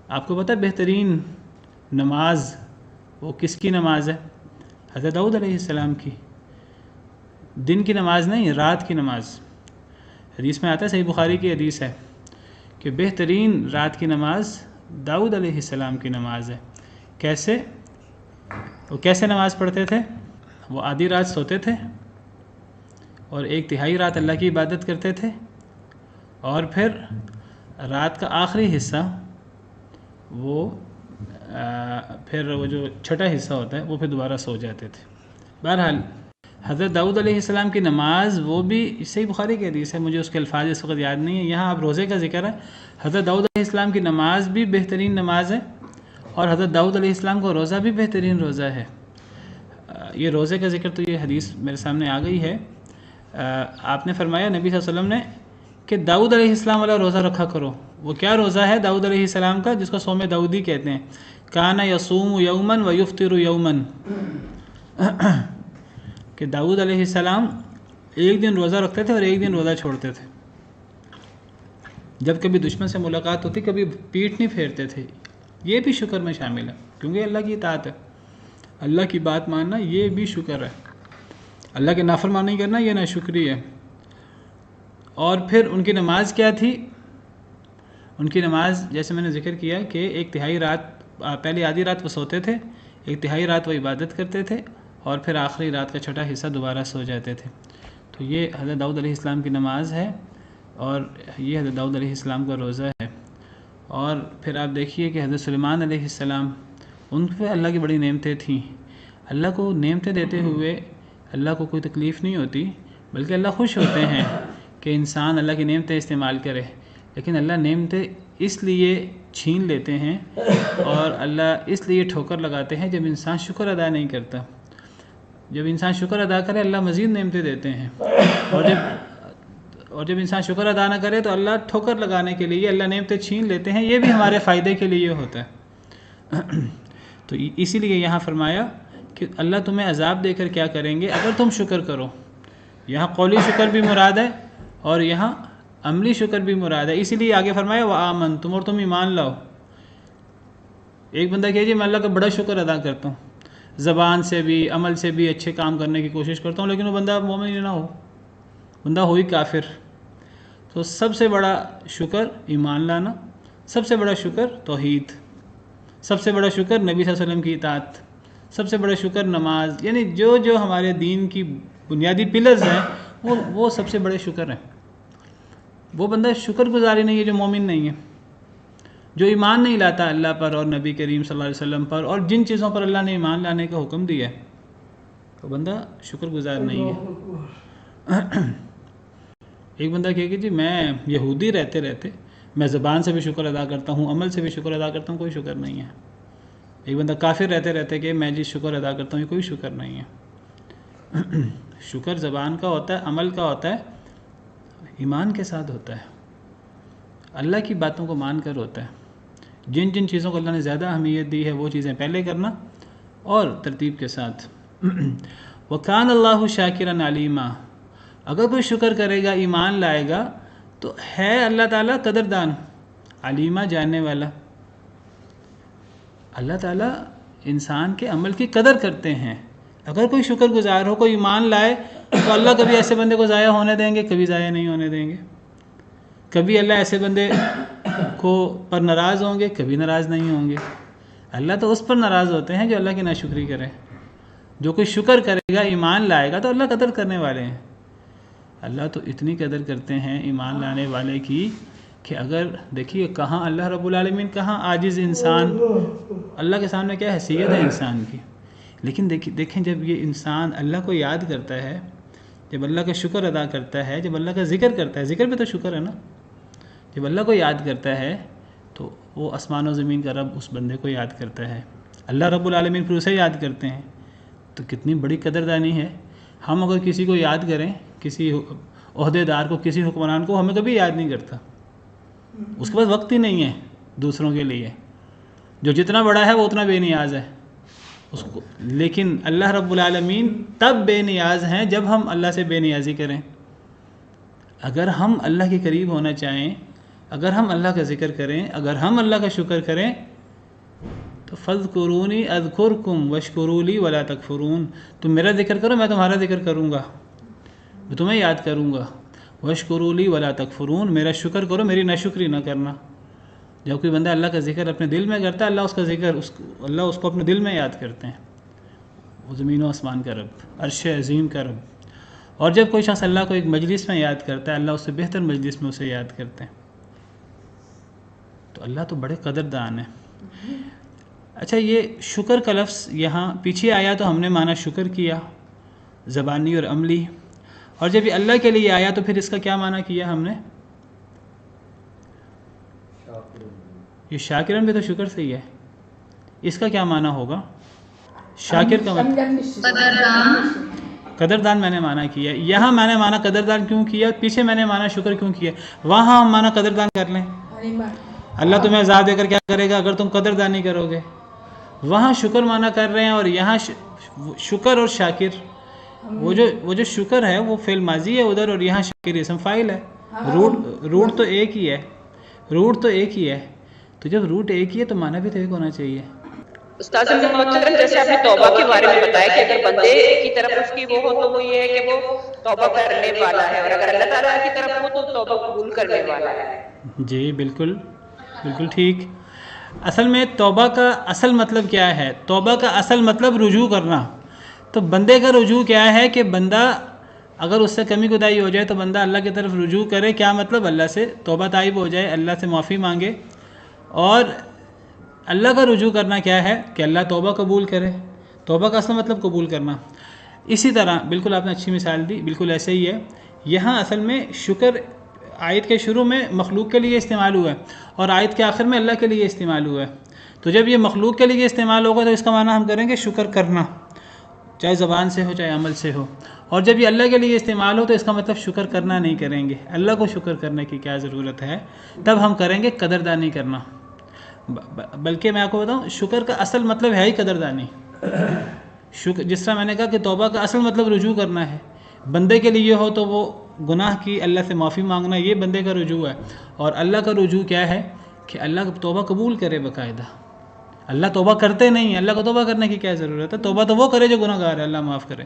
[SPEAKER 1] آپ کو پتہ بہترین نماز وہ کس کی نماز ہے؟ حضرت داؤد علیہ السلام کی. دن کی نماز نہیں، رات کی نماز. حدیث میں آتا ہے، صحیح بخاری کی حدیث ہے کہ بہترین رات کی نماز داؤد علیہ السلام کی نماز ہے. کیسے؟ وہ کیسے نماز پڑھتے تھے؟ وہ آدھی رات سوتے تھے اور 1/3 رات اللہ کی عبادت کرتے تھے، اور پھر رات کا آخری حصہ پھر وہ جو چھٹا حصہ ہوتا ہے وہ پھر دوبارہ سو جاتے تھے. بہرحال حضرت داؤد علیہ السلام کی نماز وہ بھی صحیح بخاری کی حدیث ہے، مجھے اس کے الفاظ اس وقت یاد نہیں ہے. یہاں اب روزے کا ذکر ہے. حضرت داؤد علیہ السلام کی نماز بھی بہترین نماز ہے، اور حضرت داؤد علیہ السلام کا روزہ بھی بہترین روزہ ہے. یہ روزے کا ذکر تو یہ حدیث میرے سامنے آ گئی ہے. آپ نے فرمایا نبی صلی اللہ علیہ وسلم نے کہ داؤد علیہ السلام والا روزہ رکھا کرو. وہ کیا روزہ ہے داؤد علیہ السلام کا؟ جس کو صوم داؤدی کہتے ہیں. کانا یصوم یومن و یفطر یومن. کہ داؤد علیہ السلام ایک دن روزہ رکھتے تھے اور ایک دن روزہ چھوڑتے تھے. جب کبھی دشمن سے ملاقات ہوتی کبھی پیٹھ نہیں پھیرتے تھے. یہ بھی شکر میں شامل ہے کیونکہ اللہ کی اطاعت ہے. اللہ کی بات ماننا یہ بھی شکر ہے. اللہ کے نافرمانی کرنا یہ ناشکری ہے. اور پھر ان کی نماز کیا تھی؟ ان کی نماز جیسے میں نے ذکر کیا کہ ایک تہائی رات، پہلی آدھی رات وہ سوتے تھے، ایک تہائی رات وہ عبادت کرتے تھے، اور پھر آخری رات کا چھٹا حصہ دوبارہ سو جاتے تھے. تو یہ حضرت داؤد علیہ السلام کی نماز ہے اور یہ حضرت داؤد علیہ السلام کا روزہ ہے. اور پھر آپ دیکھیے کہ حضرت سلیمان علیہ السلام، ان پہ اللہ کی بڑی نعمتیں تھیں. اللہ کو نعمتیں دیتے ہوئے اللہ کو کوئی تکلیف نہیں ہوتی، بلکہ اللہ خوش ہوتے ہیں کہ انسان اللہ کی نعمتیں استعمال کرے. لیکن اللہ نعمتیں اس لیے چھین لیتے ہیں اور اللہ اس لیے ٹھوکر لگاتے ہیں جب انسان شکر ادا نہیں کرتا. جب انسان شکر ادا کرے اللہ مزید نعمتیں دیتے ہیں، اور جب انسان شکر ادا نہ کرے تو اللہ ٹھوکر لگانے کے لیے اللہ نعمتیں چھین لیتے ہیں. یہ بھی ہمارے فائدے کے لیے ہوتا ہے. تو اسی لیے یہاں فرمایا کہ اللہ تمہیں عذاب دے کر کیا کریں گے اگر تم شکر کرو. یہاں قولی شکر بھی مراد ہے اور یہاں عملی شکر بھی مراد ہے. اسی لیے آگے فرمایا وآمنتم، اور تم ایمان لاؤ. ایک بندہ کہے جی میں اللہ کا بڑا شکر ادا کرتا ہوں، زبان سے بھی عمل سے بھی اچھے کام کرنے کی کوشش کرتا ہوں، لیکن وہ بندہ مومن نہ ہو، بندہ ہو ہی کافر. تو سب سے بڑا شکر ایمان لانا، سب سے بڑا شکر توحید، سب سے بڑا شکر نبی صلی اللہ علیہ وسلم کی اطاعت، سب سے بڑا شکر نماز. یعنی جو ہمارے دین کی بنیادی پلرز ہیں وہ سب سے بڑے شکر ہیں. وہ بندہ شکر گزاری نہیں ہے جو مومن نہیں ہے، جو ایمان نہیں لاتا اللہ پر اور نبی کریم صلی اللہ علیہ وسلم پر اور جن چیزوں پر اللہ نے ایمان لانے کا حکم دیا ہے، تو بندہ شکر گزار نہیں ہے. ایک بندہ کہے کہ جی میں یہودی رہتے رہتے میں زبان سے بھی شکر ادا کرتا ہوں، عمل سے بھی شکر ادا کرتا ہوں، کوئی شکر نہیں ہے. ایک بندہ کافر رہتے رہتے کہ میں جی شکر ادا کرتا ہوں، یہ کوئی شکر نہیں ہے. شکر زبان کا ہوتا ہے، عمل کا ہوتا ہے، ایمان کے ساتھ ہوتا ہے، اللہ کی باتوں کو مان کر ہوتا ہے. جن جن چیزوں کو اللہ نے زیادہ اہمیت دی ہے وہ چیزیں پہلے کرنا اور ترتیب کے ساتھ. وَكَانَ اللَّهُ شَاكِرًا عَلِيمًا، اگر کوئی شکر کرے گا، ایمان لائے گا تو ہے اللہ تعالیٰ قدردان، علیمہ جاننے والا. اللہ تعالیٰ انسان کے عمل کی قدر کرتے ہیں. اگر کوئی شکر گزار ہو، کوئی ایمان لائے، تو اللہ کبھی ایسے بندے کو ضائع ہونے دیں گے؟ کبھی ضائع نہیں ہونے دیں گے. کبھی اللہ ایسے بندے کو پر ناراض ہوں گے؟ کبھی ناراض نہیں ہوں گے. اللہ تو اس پر ناراض ہوتے ہیں جو اللہ کی ناشکری کرے. جو کوئی شکر کرے گا، ایمان لائے گا، تو اللہ قدر کرنے والے ہیں. اللہ تو اتنی قدر کرتے ہیں ایمان لانے والے کی کہ اگر دیکھیے کہاں اللہ رب العالمین، کہاں عاجز انسان، اللہ کے سامنے کیا حیثیت ہے انسان کی. لیکن دیکھیں جب یہ انسان اللہ کو یاد کرتا ہے، جب اللہ کا شکر ادا کرتا ہے، جب اللہ کا ذکر کرتا ہے، ذکر بھی تو شکر ہے نا، جب اللہ کو یاد کرتا ہے تو وہ آسمان و زمین کا رب اس بندے کو یاد کرتا ہے. اللہ رب العالمین پھر اسے یاد کرتے ہیں. تو کتنی بڑی قدردانی ہے. ہم اگر کسی کو یاد کریں، کسی عہدے دار کو، کسی حکمران کو، ہمیں کبھی یاد نہیں کرتا. اس کے پاس وقت ہی نہیں ہے دوسروں کے لیے. جو جتنا بڑا ہے وہ اتنا بے نیاز ہے اس کو. لیکن اللہ رب العالمین تب بے نیاز ہیں جب ہم اللہ سے بے نیازی کریں. اگر ہم اللہ کے قریب ہونا چاہیں، اگر ہم اللہ کا ذکر کریں، اگر ہم اللہ کا شکر کریں، تو فَاذْكُرُونِي أَذْكُرْكُمْ وَاشْكُرُوا لِي وَلَا تَكْفُرُونَ. تم میرا ذکر کرو، میں تمہارا ذکر کروں گا، میں تمہیں یاد کروں گا. وَاشْكُرُوا لِي وَلَا تَكْفُرُونَ، میرا شکر کرو، میری ناشکری نہ کرنا. جب کوئی بندہ اللہ کا ذکر اپنے دل میں کرتا ہے، اللہ اس کا ذکر اللہ اس کو اپنے دل میں یاد کرتے ہیں. وہ زمین و آسمان کا رب، عرش عظیم کا رب. اور جب کوئی شخص اللہ کو ایک مجلس میں یاد کرتا ہے، اللہ اس سے بہتر مجلس میں اسے یاد کرتے ہیں. تو اللہ تو بڑے قدردان ہیں. اچھا، یہ شکر کا لفظ یہاں پیچھے آیا تو ہم نے معنی شکر کیا، زبانی اور عملی. اور جب یہ اللہ کے لیے آیا تو پھر اس کا کیا معنی کیا ہم نے؟ یہ شاکرن بھی تو شکر سے ہی ہے. اس کا کیا معنی ہوگا؟ شاکر کا قدردان میں نے معنی کیا. یہاں میں نے معنی قدردان کیوں کیا؟ پیچھے میں نے معنی شکر کیوں کیا؟ وہاں ہم معنی قدردان کر لیں. اللہ تمہیں عذاب دے کر کیا کرے گا اگر تم قدردانی کرو گے. وہاں شکر معنی کر رہے ہیں اور یہاں شکر اور شاکر، وہ جو شکر ہے وہ فعل ماضی ہے ادھر، اور یہاں شاکر اسم فاعل ہے. روٹ تو ایک ہی ہے، روٹ تو ایک ہی ہے، تو جب روٹ ایک ہی ہے تو معنی بھی تو ایک ہونا چاہیے.
[SPEAKER 5] استاذ محترم جیسے آپ نے توبہ کے بارے میں بتایا کہ اگر بندے کی طرف اس کی وہ ہو تو وہ یہ ہے کہ وہ توبہ کرنے والا ہے، اور اگر اللہ تعالیٰ کی طرف ہو تو توبہ قبول کرنے والا ہے.
[SPEAKER 1] جی بالکل بالکل ٹھیک. اصل میں توبہ کا اصل مطلب کیا ہے؟ توبہ کا اصل مطلب رجوع کرنا. تو بندے کا رجوع کیا ہے کہ بندہ اگر اس سے کمی کوتاہی ہو جائے تو بندہ اللہ کی طرف رجوع کرے. کیا مطلب؟ اللہ سے توبہ طائب ہو جائے، اللہ سے معافی مانگے. اور اللہ کا رجوع کرنا کیا ہے کہ اللہ توبہ قبول کرے. توبہ کا اصل مطلب قبول کرنا. اسی طرح بالکل آپ نے اچھی مثال دی، بالکل ایسے ہی ہے. یہاں اصل میں شکر آیت کے شروع میں مخلوق کے لیے استعمال ہوا ہے اور آیت کے آخر میں اللہ کے لیے استعمال ہوا ہے. تو جب یہ مخلوق کے لیے استعمال ہوگا تو اس کا معنی ہم کریں گے شکر کرنا، چاہے زبان سے ہو چاہے عمل سے ہو. اور جب یہ اللہ کے لیے استعمال ہو تو اس کا مطلب شکر کرنا نہیں کریں گے. اللہ کو شکر کرنے کی کیا ضرورت ہے؟ تب ہم کریں گے قدردانی کرنا. بلکہ میں آپ کو بتاؤں شکر کا اصل مطلب ہے ہی قدردانی. شکر جس طرح میں نے کہا کہ توبہ کا اصل مطلب رجوع کرنا ہے. بندے کے لیے ہو تو وہ گناہ کی اللہ سے معافی مانگنا، یہ بندے کا رجوع ہے. اور اللہ کا رجوع کیا ہے کہ اللہ توبہ قبول کرے باقاعدہ. اللہ توبہ کرتے نہیں، اللہ کو توبہ کرنے کی کیا ضرورت ہے؟ توبہ تو وہ کرے جو گناہ گار ہے، اللہ معاف کرے.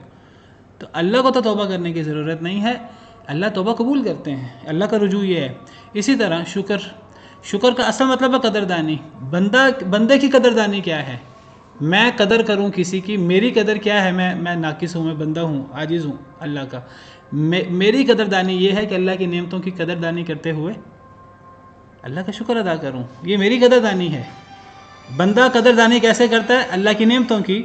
[SPEAKER 1] تو اللہ کو تو توبہ کرنے کی ضرورت نہیں ہے، اللہ توبہ قبول کرتے ہیں. اللہ کا رجوع یہ ہے. اسی طرح شکر کا اصل مطلب ہے قدردانی. بندے کی قدردانی کیا ہے؟ میں قدر کروں کسی کی. میری قدر کیا ہے؟ میں ناقص ہوں، میں بندہ ہوں، عاجز ہوں اللہ کا. میری قدردانی یہ ہے کہ اللہ کی نعمتوں کی قدردانی کرتے ہوئے اللہ کا شکر ادا کروں. یہ میری قدردانی ہے. بندہ قدردانی کیسے کرتا ہے؟ اللہ کی نعمتوں کی،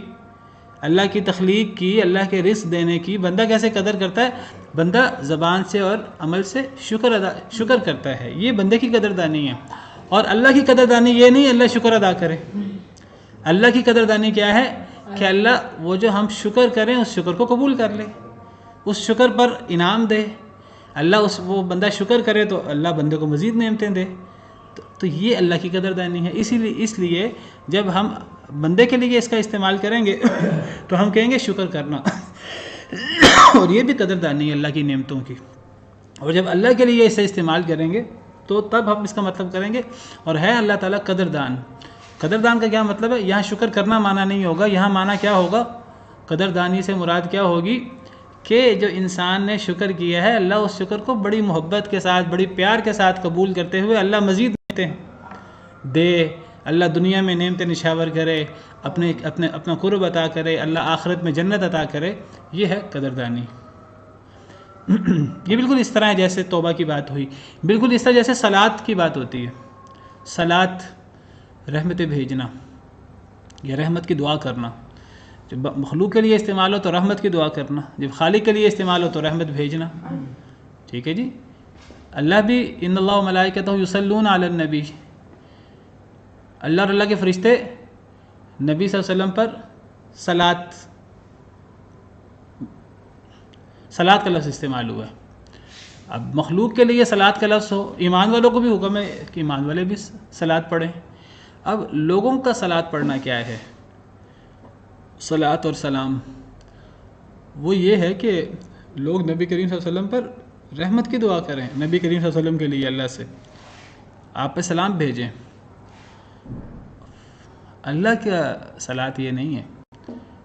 [SPEAKER 1] اللہ کی تخلیق کی، اللہ کے رزق دینے کی. بندہ کیسے قدر کرتا ہے؟ بندہ زبان سے اور عمل سے شکر کرتا ہے. یہ بندے کی قدردانی ہے. اور اللہ کی قدردانی یہ نہیں اللہ شکر ادا کرے. اللہ کی قدردانی کیا ہے کہ اللہ وہ جو ہم شکر کریں اس شکر کو قبول کر لے، اس شکر پر انعام دے. اللہ وہ بندہ شکر کرے تو اللہ بندے کو مزید نعمتیں دے. تو یہ اللہ کی قدردانی ہے. اس لیے جب ہم بندے کے لیے اس کا استعمال کریں گے تو ہم کہیں گے شکر کرنا. اور یہ بھی قدردانی ہے اللہ کی نعمتوں کی. اور جب اللہ کے لیے اسے استعمال کریں گے تو تب ہم اس کا مطلب کریں گے. اور ہے اللہ تعالیٰ قدردان. قدردان کا کیا مطلب ہے؟ یہاں شکر کرنا معنی نہیں ہوگا. یہاں معنی کیا ہوگا؟ قدردانی سے مراد کیا ہوگی کہ جو انسان نے شکر کیا ہے اللہ اس شکر کو بڑی محبت کے ساتھ، بڑی پیار کے ساتھ قبول کرتے ہوئے اللہ مزید دے. اللہ دنیا میں نعمتیں نشاور کرے، اپنا قرب عطا کرے، اللہ آخرت میں جنت عطا کرے. یہ ہے قدردانی. یہ بالکل اس طرح ہے جیسے توبہ کی بات ہوئی، بالکل اس طرح جیسے صلاۃ کی بات ہوتی ہے. صلاۃ رحمت بھیجنا یا رحمت کی دعا کرنا. جب مخلوق کے لیے استعمال ہو تو رحمت کی دعا کرنا، جب خالق کے لیے استعمال ہو تو رحمت بھیجنا. ٹھیک ہے جی. اللہ بھی ان اللہ و ملائکتہ یصلون علی النبی، اللہ اور اللہ کے فرشتے نبی صلی اللہ علیہ وسلم پر صلاۃ کا لفظ استعمال ہوا ہے. اب مخلوق کے لیے صلاۃ کا لفظ ہو، ایمان والوں کو بھی حکم ہے کہ ایمان والے بھی صلاۃ پڑھیں. اب لوگوں کا صلاۃ پڑھنا کیا ہے؟ صلاۃ اور سلام وہ یہ ہے کہ لوگ نبی کریم صلی اللہ علیہ وسلم پر رحمت کی دعا کریں. نبی کریم صلی اللہ علیہ وسلم کے لیے اللہ سے آپ پہ سلام بھیجیں. اللہ کا صلاۃ یہ نہیں ہے.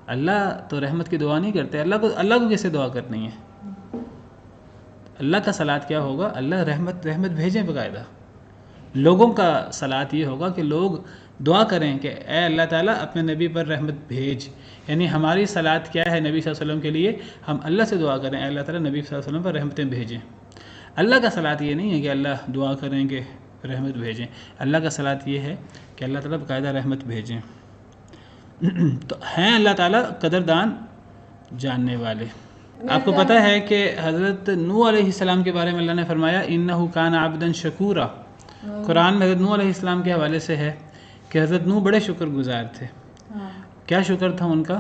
[SPEAKER 1] اللہ تو رحمت کی دعا نہیں کرتے. اللہ کو کیسے دعا کرنی ہے؟ اللہ کا صلاۃ کیا ہوگا؟ اللہ رحمت بھیجیں باقاعدہ. لوگوں کا صلاۃ یہ ہوگا کہ لوگ دعا کریں کہ اے اللہ تعالیٰ اپنے نبی پر رحمت بھیج. یعنی ہماری صلاۃ کیا ہے نبی صلی اللہ علیہ وسلم کے لیے؟ ہم اللہ سے دعا کریں اے اللہ تعالیٰ نبی صلی اللہ علیہ وسلم پر رحمتیں بھیجیں. اللہ کا صلاۃ یہ نہیں ہے کہ اللہ دعا کریں کہ رحمت بھیجیں. اللہ کا صلاۃ یہ ہے کہ اللہ تعالیٰ باقاعدہ رحمت بھیجیں. تو ہیں اللہ تعالیٰ قدردان جاننے والے. آپ کو پتہ ہے کہ حضرت نوح علیہ السلام کے بارے میں اللہ نے فرمایا انہ کان عبدا شکورا. قرآن میں حضرت نوح علیہ السلام کے حوالے سے ہے کہ حضرت نوح بڑے شکر گزار تھے. کیا شکر تھا ان کا؟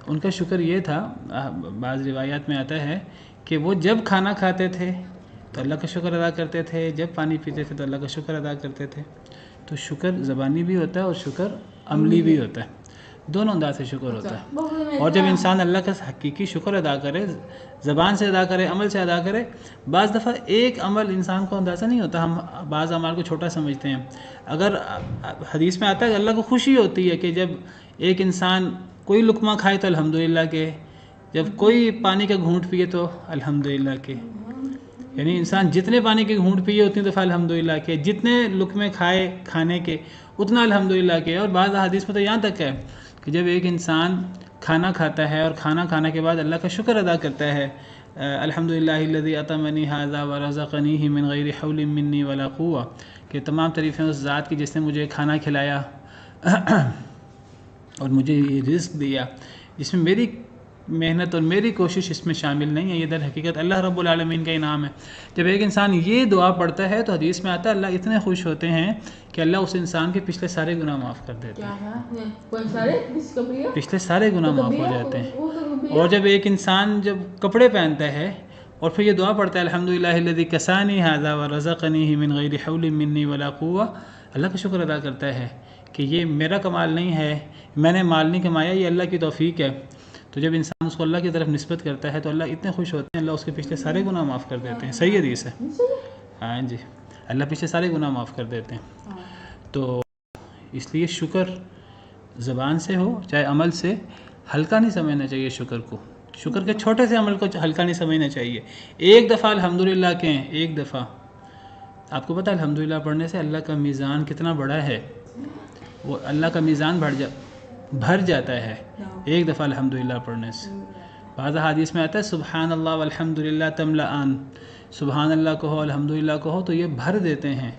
[SPEAKER 1] ان کا شکر یہ تھا، بعض روایات میں آتا ہے کہ وہ جب کھانا کھاتے تھے تو اللہ کا شکر ادا کرتے تھے، جب پانی پیتے تھے تو اللہ کا شکر ادا کرتے تھے. تو شکر زبانی بھی ہوتا ہے اور شکر عملی بھی ہوتا ہے. دونوں انداز سے شکر ہوتا ہے. اور جب انسان اللہ کا حقیقی شکر ادا کرے، زبان سے ادا کرے، عمل سے ادا کرے، بعض دفعہ ایک عمل انسان کو اندازہ نہیں ہوتا، ہم بعض اعمال کو چھوٹا سمجھتے ہیں. اگر حدیث میں آتا ہے کہ اللہ کو خوشی ہوتی ہے کہ جب ایک انسان کوئی لقمہ کھائے تو الحمدللہ کہ، جب کوئی پانی کا گھونٹ پیے تو الحمدللہ کہ، یعنی انسان جتنے پانی کے گھونٹ پیے اتنی دفعہ الحمدللہ کہ، جتنے لقمے کھائے کھانے کے اتنا الحمدللہ کہ. اور بعض حدیث میں تو یہاں تک ہے کہ جب ایک انسان کھانا کھاتا ہے اور کھانا کھانے کے بعد اللہ کا شکر ادا کرتا ہے، الحمدللہ الذی اطعمنی ھذا ورزقنیہ من غیر حول منی ولا قوہ، کہ تمام تعریفیں اس ذات کی جس نے مجھے کھانا کھلایا اور مجھے یہ رزق دیا، جس میں میری محنت اور میری کوشش اس میں شامل نہیں ہے، یہ در حقیقت اللہ رب العالمین کا انعام ہے. جب ایک انسان یہ دعا پڑھتا ہے تو حدیث میں آتا ہے اللہ اتنے خوش ہوتے ہیں کہ اللہ اس انسان کے پچھلے سارے گناہ معاف کر دیتے ہیں، پچھلے سارے گناہ معاف ہو جاتے ہیں. اور جب ایک انسان جب کپڑے پہنتا ہے اور پھر یہ دعا پڑھتا ہے الحمدللہ الذی کسانی ھذا ورزقنیہ من غیر حول منی ولا قوہ، اللہ کا شکر ادا کرتا ہے کہ یہ میرا کمال نہیں ہے، میں نے مال نہیں کمایا، یہ اللہ کی توفیق ہے. تو جب انسان اس کو اللہ کی طرف نسبت کرتا ہے تو اللہ اتنے خوش ہوتے ہیں، اللہ اس کے پچھلے سارے گناہ معاف کر دیتے ہیں. صحیح حدیث ہے. ہاں جی، اللہ پچھلے سارے گناہ معاف کر دیتے ہیں. تو اس لیے شکر زبان سے ہو چاہے عمل سے، ہلکا نہیں سمجھنا چاہیے شکر کو. شکر کے چھوٹے سے عمل کو ہلکا نہیں سمجھنا چاہیے. ایک دفعہ الحمدللہ کہیں، ایک دفعہ، آپ کو پتہ ہے الحمدللہ پڑھنے سے اللہ کا میزان کتنا بڑا ہے، وہ اللہ کا میزان بھر جاتا ہے ایک دفعہ الحمدللہ پڑھنے سے. بعض حدیث میں آتا ہے سبحان اللہ والحمدللہ تملأان، سبحان اللہ کہو الحمدللہ کہو تو یہ بھر دیتے ہیں.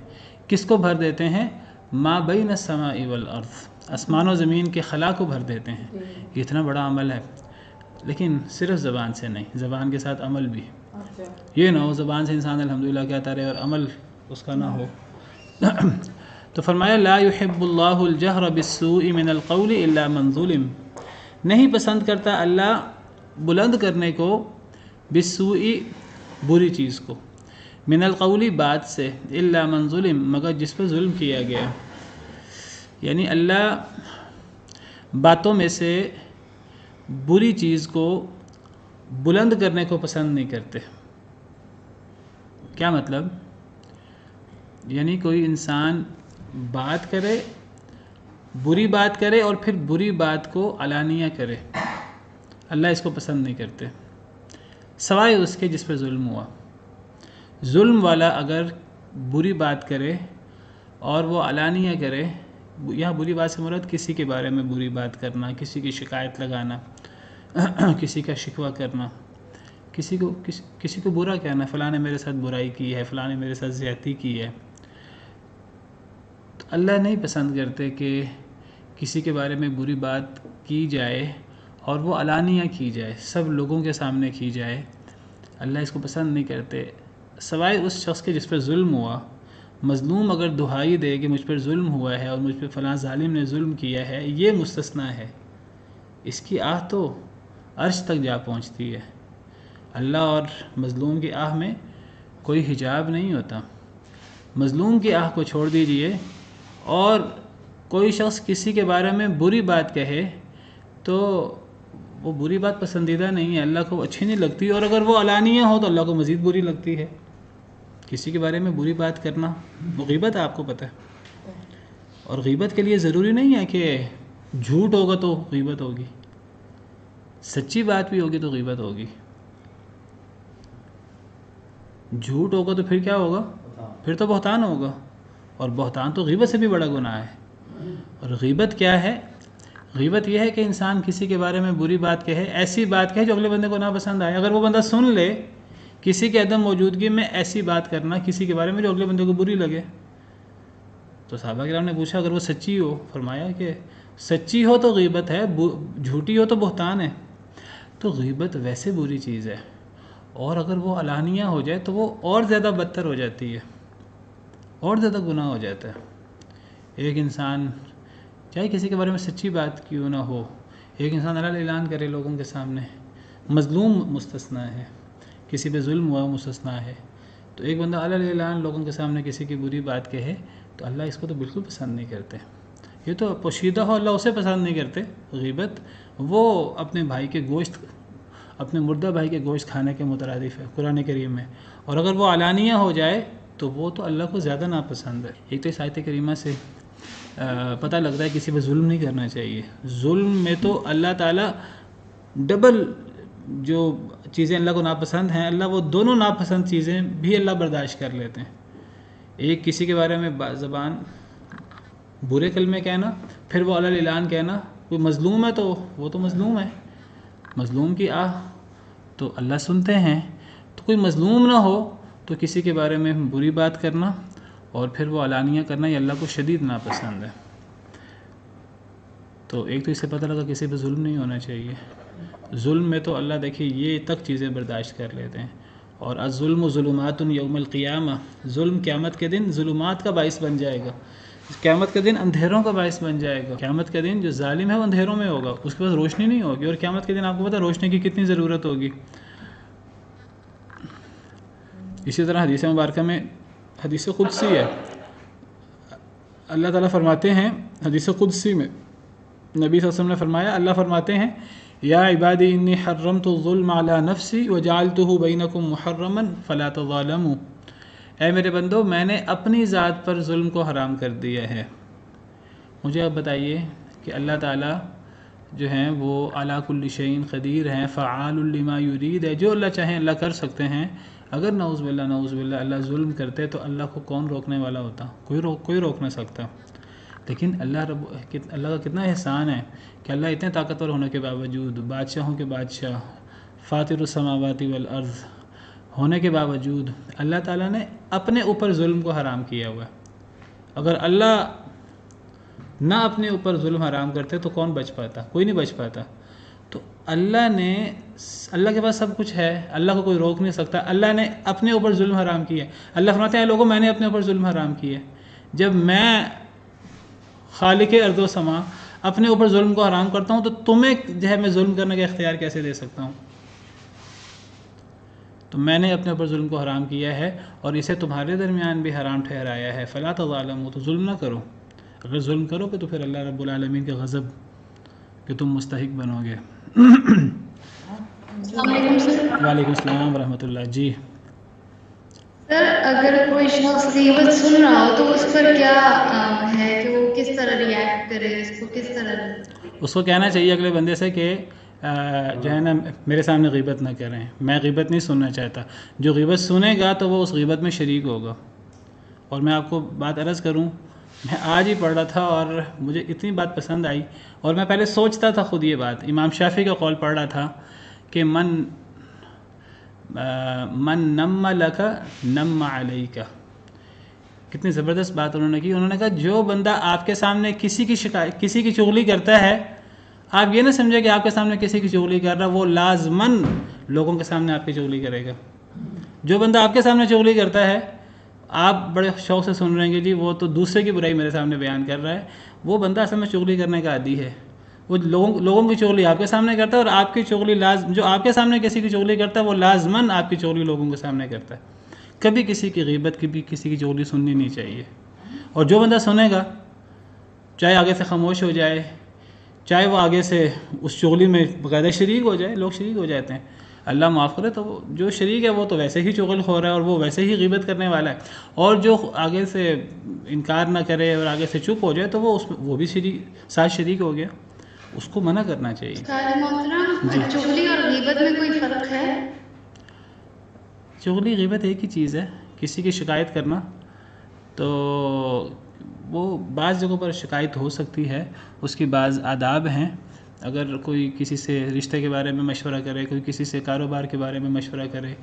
[SPEAKER 1] کس کو بھر دیتے ہیں؟ ما بین السماء والارض، آسمان و زمین کے خلا کو بھر دیتے ہیں. یہ اتنا بڑا عمل ہے، لیکن صرف زبان سے نہیں، زبان کے ساتھ عمل بھی. یہ نہ ہو زبان سے انسان الحمدللہ کہتا رہے اور عمل اس کا نہ ہو. تو فرمایا لا يحب اللہ الجہر بالسوء من القول الا من ظلم، نہیں پسند کرتا اللہ بلند کرنے کو، بالسوء بری چیز کو، من القول بات سے، الا من ظلم مگر جس پر ظلم کیا گیا. یعنی اللہ باتوں میں سے بری چیز کو بلند کرنے کو پسند نہیں کرتے. کیا مطلب؟ یعنی کوئی انسان بات کرے، بری بات کرے اور پھر بری بات کو علانیہ کرے، اللہ اس کو پسند نہیں کرتے، سوائے اس کے جس پر ظلم ہوا. ظلم والا اگر بری بات کرے اور وہ علانیہ کرے، یہاں بری بات سے مراد کسی کے بارے میں بری بات کرنا، کسی کی شکایت لگانا، کسی کا شکوہ کرنا، کسی کو برا کہنا، فلاں نے میرے ساتھ برائی کی ہے، فلاں نے میرے ساتھ زیادتی کی ہے. تو اللہ نہیں پسند کرتے کہ کسی کے بارے میں بری بات کی جائے اور وہ علانیہ کی جائے، سب لوگوں کے سامنے کی جائے. اللہ اس کو پسند نہیں کرتے، سوائے اس شخص کے جس پر ظلم ہوا. مظلوم اگر دہائی دے کہ مجھ پر ظلم ہوا ہے اور مجھ پہ فلاں ظالم نے ظلم کیا ہے، یہ مستثنیٰ ہے. اس کی آہ تو عرش تک جا پہنچتی ہے. اللہ اور مظلوم کی آہ میں کوئی حجاب نہیں ہوتا. مظلوم کی آہ کو چھوڑ دیجئے، اور کوئی شخص کسی کے بارے میں بری بات کہے تو وہ بری بات پسندیدہ نہیں ہے، اللہ کو اچھی نہیں لگتی، اور اگر وہ علانیہ ہو تو اللہ کو مزید بری لگتی ہے. کسی کے بارے میں بری بات کرنا وہ غیبت ہے، آپ کو پتہ ہے. اور غیبت کے لیے ضروری نہیں ہے کہ جھوٹ ہوگا تو غیبت ہوگی، سچی بات بھی ہوگی تو غیبت ہوگی. جھوٹ ہوگا تو پھر کیا ہوگا؟ پھر تو بہتان ہوگا، اور بہتان تو غیبت سے بھی بڑا گناہ ہے. اور غیبت کیا ہے؟ غیبت یہ ہے کہ انسان کسی کے بارے میں بری بات کہے، ایسی بات کہے جو اگلے بندے کو نہ پسند آئے. اگر وہ بندہ سن لے کسی کے عدم موجودگی میں ایسی بات کرنا کسی کے بارے میں جو اگلے بندے کو بری لگے. تو صحابہ کرام نے پوچھا اگر وہ سچی ہو، فرمایا کہ سچی ہو تو غیبت ہے، جھوٹی ہو تو بہتان ہے. تو غیبت ویسے بری چیز ہے، اور اگر وہ علانیہ ہو جائے تو وہ اور زیادہ بدتر ہو جاتی ہے، اور زیادہ گناہ ہو جاتا ہے. ایک انسان چاہے کسی کے بارے میں سچی بات کیوں نہ ہو، ایک انسان علل اعلان کرے لوگوں کے سامنے، مظلوم مستثنیٰ ہے، کسی پہ ظلم ہوا مستثنیٰ ہے. تو ایک بندہ علل اعلان لوگوں کے سامنے کسی کی بری بات کہے تو اللہ اس کو تو بالکل پسند نہیں کرتے. یہ تو پوشیدہ ہو اللہ اسے پسند نہیں کرتے غیبت، وہ اپنے بھائی کے گوشت، اپنے مردہ بھائی کے گوشت کھانے کے مترادف ہے قرآن کریم میں، اور اگر وہ علانیہ ہو جائے تو وہ تو اللہ کو زیادہ ناپسند ہے۔ ایک تو اس آیت کریمہ سے پتہ لگتا ہے کسی پہ ظلم نہیں کرنا چاہیے۔ ظلم میں تو اللہ تعالیٰ ڈبل جو چیزیں اللہ کو ناپسند ہیں، اللہ وہ دونوں ناپسند چیزیں بھی اللہ برداشت کر لیتے ہیں۔ ایک کسی کے بارے میں زبان برے کلمے کہنا، پھر وہ علی الاعلان کہنا، کوئی مظلوم ہے تو وہ تو مظلوم ہے، مظلوم کی آہ تو اللہ سنتے ہیں، تو کوئی مظلوم نہ ہو تو کسی کے بارے میں بری بات کرنا اور پھر وہ علانیہ کرنا یہ اللہ کو شدید ناپسند ہے۔ تو ایک تو اس سے پتہ لگا کسی پہ ظلم نہیں ہونا چاہیے۔ ظلم میں تو اللہ دیکھیے یہ تک چیزیں برداشت کر لیتے ہیں، اور الظلم ظلمات یوم القیامہ، ظلم قیامت کے دن ظلمات کا باعث بن جائے گا، قیامت کے دن اندھیروں کا باعث بن جائے گا۔ قیامت کے دن جو ظالم ہے وہ اندھیروں میں ہوگا، اس کے پاس روشنی نہیں ہوگی، اور قیامت کے دن آپ کو پتہ روشنی کی کتنی ضرورت ہوگی۔ اسی طرح حدیث مبارکہ میں حدیث قدسی ہے، اللہ تعالیٰ فرماتے ہیں حدیث قدسی میں، نبی صلی اللہ علیہ وسلم نے فرمایا، اللہ فرماتے ہیں یا عبادی انی حرمت الظلم علی نفسی وجعلتہ بینکم محرما فلا تظالموا، اے میرے بندو میں نے اپنی ذات پر ظلم کو حرام کر دیا ہے۔ مجھے اب بتائیے کہ اللہ تعالیٰ جو ہیں وہ علی کل شیء قدیر ہیں، فعال لما یرید ہے، جو اللہ چاہیں اللہ کر سکتے ہیں۔ اگر نعوذ باللہ اللہ ظلم کرتے تو اللہ کو کون روکنے والا ہوتا؟ کوئی روک نہ سکتا۔ لیکن اللہ کا کتنا احسان ہے کہ اللہ اتنے طاقتور ہونے کے باوجود، بادشاہوں کے بادشاہ، فاطر السماوات والارض ہونے کے باوجود اللہ تعالیٰ نے اپنے اوپر ظلم کو حرام کیا ہوا ہے۔ اگر اللہ نہ اپنے اوپر ظلم حرام کرتے تو کون بچ پاتا؟ کوئی نہیں بچ پاتا۔ تو اللہ کے پاس سب کچھ ہے، اللہ کو کوئی روک نہیں سکتا، اللہ نے اپنے اوپر ظلم حرام کیا ہے۔ اللہ فرماتے ہیں لوگوں میں نے اپنے اوپر ظلم حرام کیا ہے۔ جب میں خالق ارض و سما اپنے اوپر ظلم کو حرام کرتا ہوں تو تمہیں جو ہے میں ظلم کرنے کا اختیار کیسے دے سکتا ہوں؟ تو میں نے اپنے اوپر ظلم کو حرام کیا ہے اور اسے تمہارے درمیان بھی حرام ٹھہرایا ہے، فلا تظالموا، تو ظلم نہ کرو۔ اگر ظلم کرو گے تو پھر اللہ رب العالمین کے غضب کہ تم مستحق بنو گے۔ وعلیکم السلام ورحمۃ اللہ۔ جی
[SPEAKER 6] سر، اگر کوئی شخص غیبت سن رہا ہو تو اس پر کیا ہے کہ وہ کس طرح ریئیکٹ کرے، اس کو کس طرح؟
[SPEAKER 1] اس کو کہنا چاہیے اگلے بندے سے کہ جو ہے نا میرے سامنے غیبت نہ کریں، میں غیبت نہیں سننا چاہتا۔ جو غیبت سنے گا تو وہ اس غیبت میں شریک ہوگا۔ اور میں آپ کو بات عرض کروں، میں آج ہی پڑھ رہا تھا اور مجھے اتنی بات پسند آئی، اور میں پہلے سوچتا تھا خود یہ بات، امام شافعی کا قول پڑھ رہا تھا کہ من نم لک نم علیک۔ کتنی زبردست بات انہوں نے کی۔ انہوں نے کہا جو بندہ آپ کے سامنے کسی کی چغلی کرتا ہے، آپ یہ نہ سمجھے کہ آپ کے سامنے کسی کی چغلی کر رہا، وہ لازماً لوگوں کے سامنے آپ کی چغلی کرے گا۔ جو بندہ آپ کے سامنے چغلی کرتا ہے، آپ بڑے شوق سے سن رہے ہیں کہ جی وہ تو دوسرے کی برائی میرے سامنے بیان کر رہا ہے، وہ بندہ اصل میں چغلی کرنے کا عادی ہے۔ وہ لوگوں کی چغلی آپ کے سامنے کرتا ہے، اور آپ کی چغلی جو آپ کے سامنے کسی کی چغلی کرتا ہے وہ لازماً آپ کی چغلی لوگوں کے سامنے کرتا ہے۔ کبھی کسی کی غیبت، کبھی کسی کی چغلی سننی نہیں چاہیے۔ اور جو بندہ سنے گا، چاہے آگے سے خاموش ہو جائے، چاہے وہ آگے سے اس چغلی میں باقاعدہ شریک ہو جائے، لوگ شریک ہو جاتے ہیں، اللہ معاف کرے، تو جو شریک ہے وہ تو ویسے ہی چغل خور ہے اور وہ ویسے ہی غیبت کرنے والا ہے، اور جو آگے سے انکار نہ کرے اور آگے سے چپ ہو جائے تو وہ بھی ساتھ شریک ہو گیا، اس کو منع کرنا چاہیے۔
[SPEAKER 6] محترم، چغلی اور غیبت میں کوئی فرق ہے؟
[SPEAKER 1] چغلی غیبت ایک ہی چیز ہے، کسی کی شکایت کرنا، تو وہ بعض جگہوں پر شکایت ہو سکتی ہے، اس کی بعض آداب ہیں۔ اگر کوئی کسی سے رشتے کے بارے میں مشورہ کرے، کوئی کسی سے کاروبار کے بارے میں مشورہ کرے،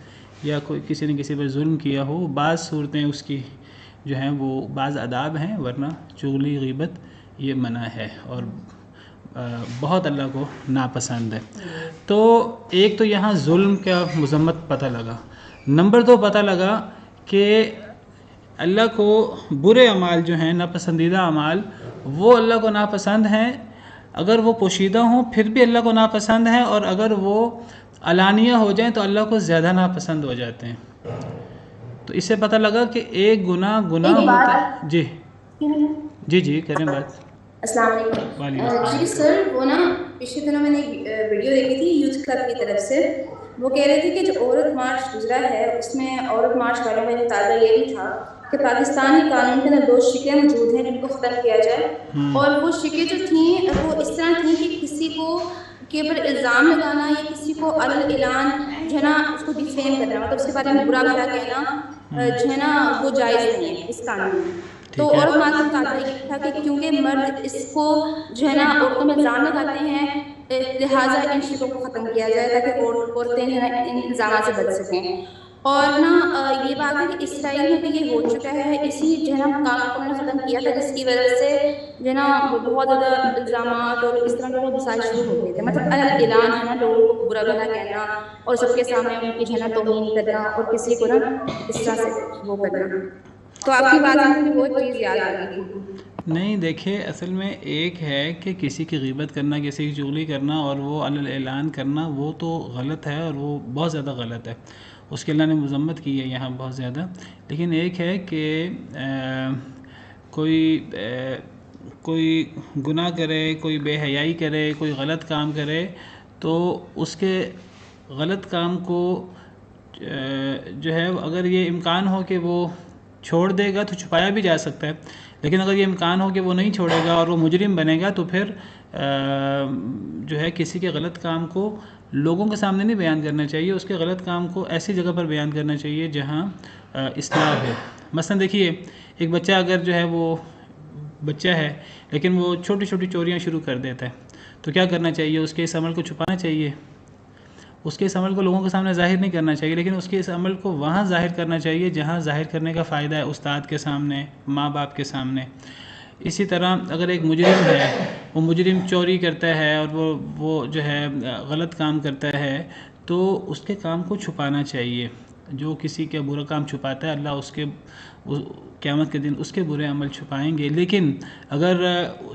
[SPEAKER 1] یا کوئی کسی نے کسی پر ظلم کیا ہو، بعض صورتیں اس کی جو ہیں وہ بعض آداب ہیں، ورنہ چغلی غیبت یہ منع ہے اور بہت اللہ کو ناپسند ہے۔ تو ایک تو یہاں ظلم کا مذمت پتہ لگا، نمبر 2 پتہ لگا کہ اللہ کو برے اعمال جو ہیں، ناپسندیدہ اعمال، وہ اللہ کو ناپسند ہیں، اگر وہ پوشیدہ ہوں پھر بھی اللہ کو ناپسند ہیں، اور اگر وہ علانیہ ہو جائیں تو اللہ کو زیادہ ناپسند ہو جاتے ہیں۔ تو اس سے پتہ لگا کہ ایک گناہ ہوتا ہے۔ جی کریں بات۔
[SPEAKER 7] السلام علیکم.
[SPEAKER 1] وعلیکم
[SPEAKER 7] جی سر، وہ نا پچھلے دنوں میں نے ایک ویڈیو دیکھی تھی یوتھ کلب کی طرف سے. وہ کہہ رہے تھے کہ جو عورت مارچ گزرا ہے اس میں عورت مارچ والوں میں مطالبہ یہ بھی تھا کہ پاکستانی قانون کے اندر 2 شکیں موجود ہیں جن کو ختم کیا جائے. اور وہ شکیں جو تھیں وہ اس طرح تھیں کہ کسی کو کے اوپر الزام لگانا یا کسی کو اعلان جو ہے نا اس کو ڈیفیم کرنا، مطلب اس کے بارے میں برا بھلا کہنا جو ہے نا وہ جائز نہیں ہے اس قانون میں. تو عورت مارچ کا مطالبہ یہ تھا کہ کیونکہ مرد اس کو جو ہے نا عورتوں میں الزام لگاتے ہیں، لہٰذا ان شکوں کو ختم کیا جائے تاکہ عورتیں جو ہے نا ان الزامات سے بچ سکیں. اور نا یہ بات ہے کہ اسرائیل میں بھی یہ ہو چکا ہے، اسی جو ہے نا قانون کو انہوں نے ختم کیا تھا جس کی وجہ سے جو ہے نا بہت زیادہ الزامات اور اس طرح کے بہت مسائل شروع ہو گئے تھے. مطلب اعلان جو ہے نا لوگوں کو برا بھلا کہنا اور سب کے سامنے ان کی جو ہے نا توہین کرنا اور کسی کو نا اس طرح سے وہ کرنا. تو آپ کی بات میں مجھے وہ چیز یاد آ گئی تھی.
[SPEAKER 1] نہیں دیکھیں، اصل میں ایک ہے کہ کسی کی غیبت کرنا، کسی کی چغلی کرنا اور وہ اعلان کرنا، وہ تو غلط ہے اور وہ بہت زیادہ غلط ہے، اس کے اللہ نے مذمت کی ہے یہاں بہت زیادہ. لیکن ایک ہے کہ کوئی گناہ کرے، کوئی بے حیائی کرے، کوئی غلط کام کرے تو اس کے غلط کام کو جو ہے اگر یہ امکان ہو کہ وہ چھوڑ دے گا تو چھپایا بھی جا سکتا ہے. لیکن اگر یہ امکان ہو کہ وہ نہیں چھوڑے گا اور وہ مجرم بنے گا تو پھر جو ہے کسی کے غلط کام کو لوگوں کے سامنے نہیں بیان کرنا چاہیے، اس کے غلط کام کو ایسی جگہ پر بیان کرنا چاہیے جہاں اصلاح ہے. مثلا دیکھیے، ایک بچہ اگر جو ہے وہ بچہ ہے لیکن وہ چھوٹی چھوٹی چوریاں شروع کر دیتا ہے تو کیا کرنا چاہیے؟ اس کے اس عمل کو چھپانا چاہیے، اس کے اس عمل کو لوگوں کے سامنے ظاہر نہیں کرنا چاہیے، لیکن اس کے اس عمل کو وہاں ظاہر کرنا چاہیے جہاں ظاہر کرنے کا فائدہ ہے، استاد کے سامنے، ماں باپ کے سامنے. اسی طرح اگر ایک مجرم ہے، وہ مجرم چوری کرتا ہے اور وہ جو ہے غلط کام کرتا ہے تو اس کے کام کو چھپانا چاہیے. جو کسی کے برا کام چھپاتا ہے اللہ اس کے قیامت کے دن اس کے برے عمل چھپائیں گے. لیکن اگر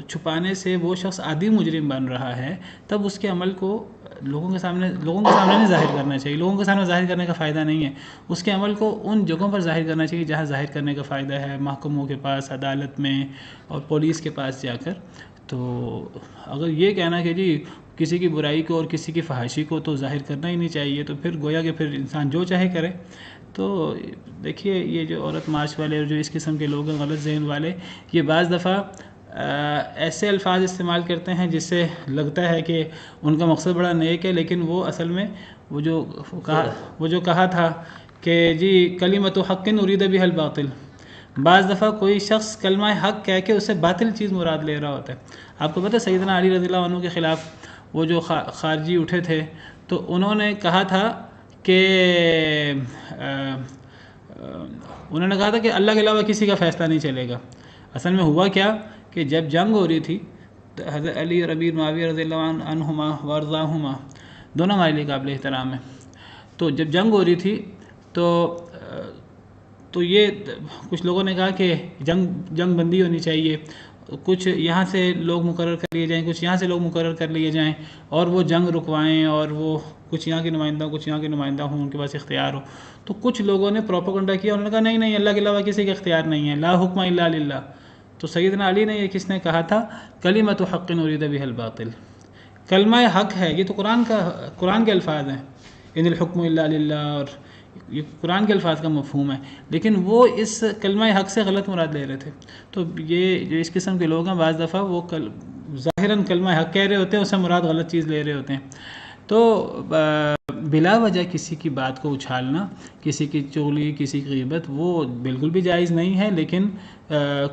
[SPEAKER 1] چھپانے سے وہ شخص عادی مجرم بن رہا ہے تب اس کے عمل کو لوگوں کے سامنے نہیں ظاہر کرنا چاہیے. لوگوں کے سامنے ظاہر کرنے کا فائدہ نہیں ہے، اس کے عمل کو ان جگہوں پر ظاہر کرنا چاہیے جہاں ظاہر کرنے کا فائدہ ہے، محکموں کے پاس، عدالت میں اور پولیس کے پاس جا کر. تو اگر یہ کہنا کہ جی کسی کی برائی کو اور کسی کی فحاشی کو تو ظاہر کرنا ہی نہیں چاہیے تو پھر گویا کہ پھر انسان جو چاہے کرے. تو دیکھیے یہ جو عورت مارچ والے اور جو اس قسم کے لوگ ہیں غلط ذہن والے، یہ بعض دفعہ ایسے الفاظ استعمال کرتے ہیں جس سے لگتا ہے کہ ان کا مقصد بڑا نیک ہے، لیکن وہ اصل میں وہ جو کہا تھا کہ جی کلمۃ حق ارید بها الباطل، بعض دفعہ کوئی شخص کلمہ حق کہہ کے اسے باطل چیز مراد لے رہا ہوتا ہے. آپ کو پتہ ہے سیدنا علی رضی اللہ عنہ کے خلاف وہ جو خارجی اٹھے تھے تو انہوں نے کہا تھا کہ اللہ کے علاوہ کسی کا فیصلہ نہیں چلے گا. اصل میں ہوا کیا کہ جب جنگ ہو رہی تھی تو حضرت علی اور امیر معاویہ رضی اللہ عنہما وارضاہما دونوں ہمارے لیے قابل احترام ہیں. تو جب جنگ ہو رہی تھی تو یہ کچھ لوگوں نے کہا کہ جنگ بندی ہونی چاہیے، کچھ یہاں سے لوگ مقرر کر لیے جائیں، کچھ یہاں سے لوگ مقرر کر لیے جائیں اور وہ جنگ رکوائیں اور وہ کچھ یہاں کے نمائندہ کچھ یہاں کے نمائندہ ہوں، ان کے پاس اختیار ہو. تو کچھ لوگوں نے پروپیگنڈا کیا، انہوں نے کہا نہیں اللہ کے علاوہ کسی کا اختیار نہیں ہے، لا حکم الا للہ. تو سیدنا علی نے یہ کس نے کہا تھا؟ کلمۃ حق ارید بها الباطل، کلمہ حق ہے، یہ تو قرآن کے الفاظ ہیں، ان الحکم الا للہ، اور یہ قرآن کے الفاظ کا مفہوم ہے، لیکن وہ اس کلمہ حق سے غلط مراد لے رہے تھے. تو یہ جو اس قسم کے لوگ ہیں بعض دفعہ وہ ظاہراً کلمہ حق کہہ رہے ہوتے ہیں، اس سے مراد غلط چیز لے رہے ہوتے ہیں. تو بلا وجہ کسی کی بات کو اچھالنا، کسی کی چغلی، کسی کی غیبت، وہ بالکل بھی جائز نہیں ہے. لیکن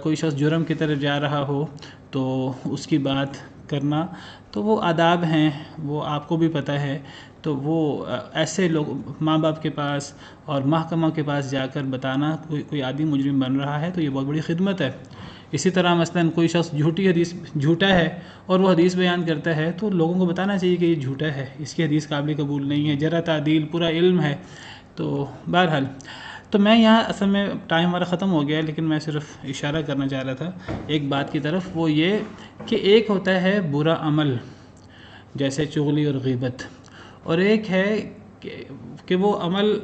[SPEAKER 1] کوئی شخص جرم کی طرف جا رہا ہو تو اس کی بات کرنا تو وہ آداب ہیں، وہ آپ کو بھی پتہ ہے. تو وہ ایسے لوگ ماں باپ کے پاس اور محکمہ کے پاس جا کر بتانا کوئی عادی مجرم بن رہا ہے تو یہ بہت بڑی خدمت ہے. اسی طرح مثلاً کوئی شخص جھوٹا ہے اور وہ حدیث بیان کرتا ہے تو لوگوں کو بتانا چاہیے کہ یہ جھوٹا ہے، اس کی حدیث قابل قبول نہیں ہے، جرح تعدیل پورا علم ہے. تو بہرحال تو میں یہاں اصل میں ٹائم ہمارا ختم ہو گیا ہے، لیکن میں صرف اشارہ کرنا چاہ رہا تھا ایک بات کی طرف، وہ یہ کہ ایک ہوتا ہے برا عمل جیسے چغلی اور غیبت، اور ایک ہے کہ وہ عمل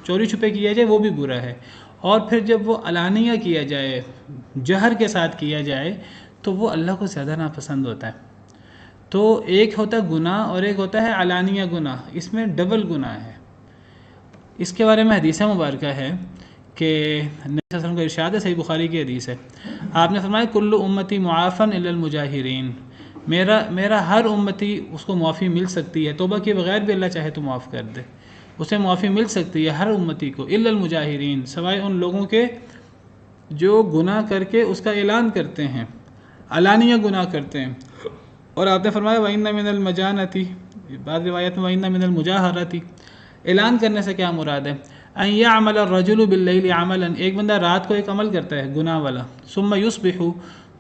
[SPEAKER 1] چوری چھپے کیا جائے وہ بھی برا ہے، اور پھر جب وہ علانیہ کیا جائے، جہر کے ساتھ کیا جائے تو وہ اللہ کو زیادہ ناپسند ہوتا ہے. تو ایک ہوتا ہے گناہ اور ایک ہوتا ہے علانیہ گناہ، اس میں ڈبل گناہ ہے. اس کے بارے میں حدیث مبارکہ ہے کہ نبی صلی اللہ علیہ وسلم کا ارشاد ہے، صحیح بخاری کی حدیث ہے، آپ نے فرمایا کل امتی معافن الا المجاہرین، میرا ہر امتی اس کو معافی مل سکتی ہے، توبہ کے بغیر بھی اللہ چاہے تو معاف کر دے، اسے معافی مل سکتی ہے ہر امتی کو، الا المجاہرین، سوائے ان لوگوں کے جو گناہ کر کے اس کا اعلان کرتے ہیں، علانیہ گناہ کرتے ہیں. اور آپ نے فرمایا وَإِنَّ مِنَ الْمَجَانَةِ، بعض روایت میں وَإِنَّ مِنَ الْمُجَاهَرَةِ، اعلان کرنے سے کیا مراد ہے؟ ان یعمل الرجل باللیل عملا، ایک بندہ رات کو ایک عمل کرتا ہے گناہ والا، ثم یصبح،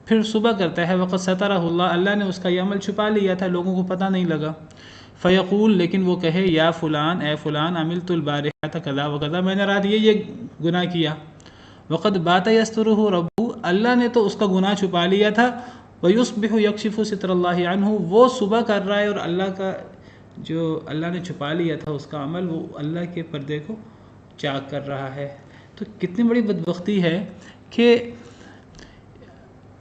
[SPEAKER 1] پھر صبح کرتا ہے، وقد سترہ اللہ، اللہ نے اس کا یہ عمل چھپا لیا تھا، لوگوں کو پتہ نہیں لگا. فیقول، لیکن وہ کہے یا فلان، اے فلان، عملت البارحہ کذا وکذا، میں نے رات یہ گناہ کیا. وقد بات یسترہ ربہ، اللہ نے تو اس کا گناہ چھپا لیا تھا. ویصبح یکشف ستر اللہ عنہ، وہ صبح کر رہا ہے اور اللہ کا جو اللہ نے چھپا لیا تھا اس کا عمل، وہ اللہ کے پردے کو چاک کر رہا ہے. تو کتنی بڑی بدبختی ہے کہ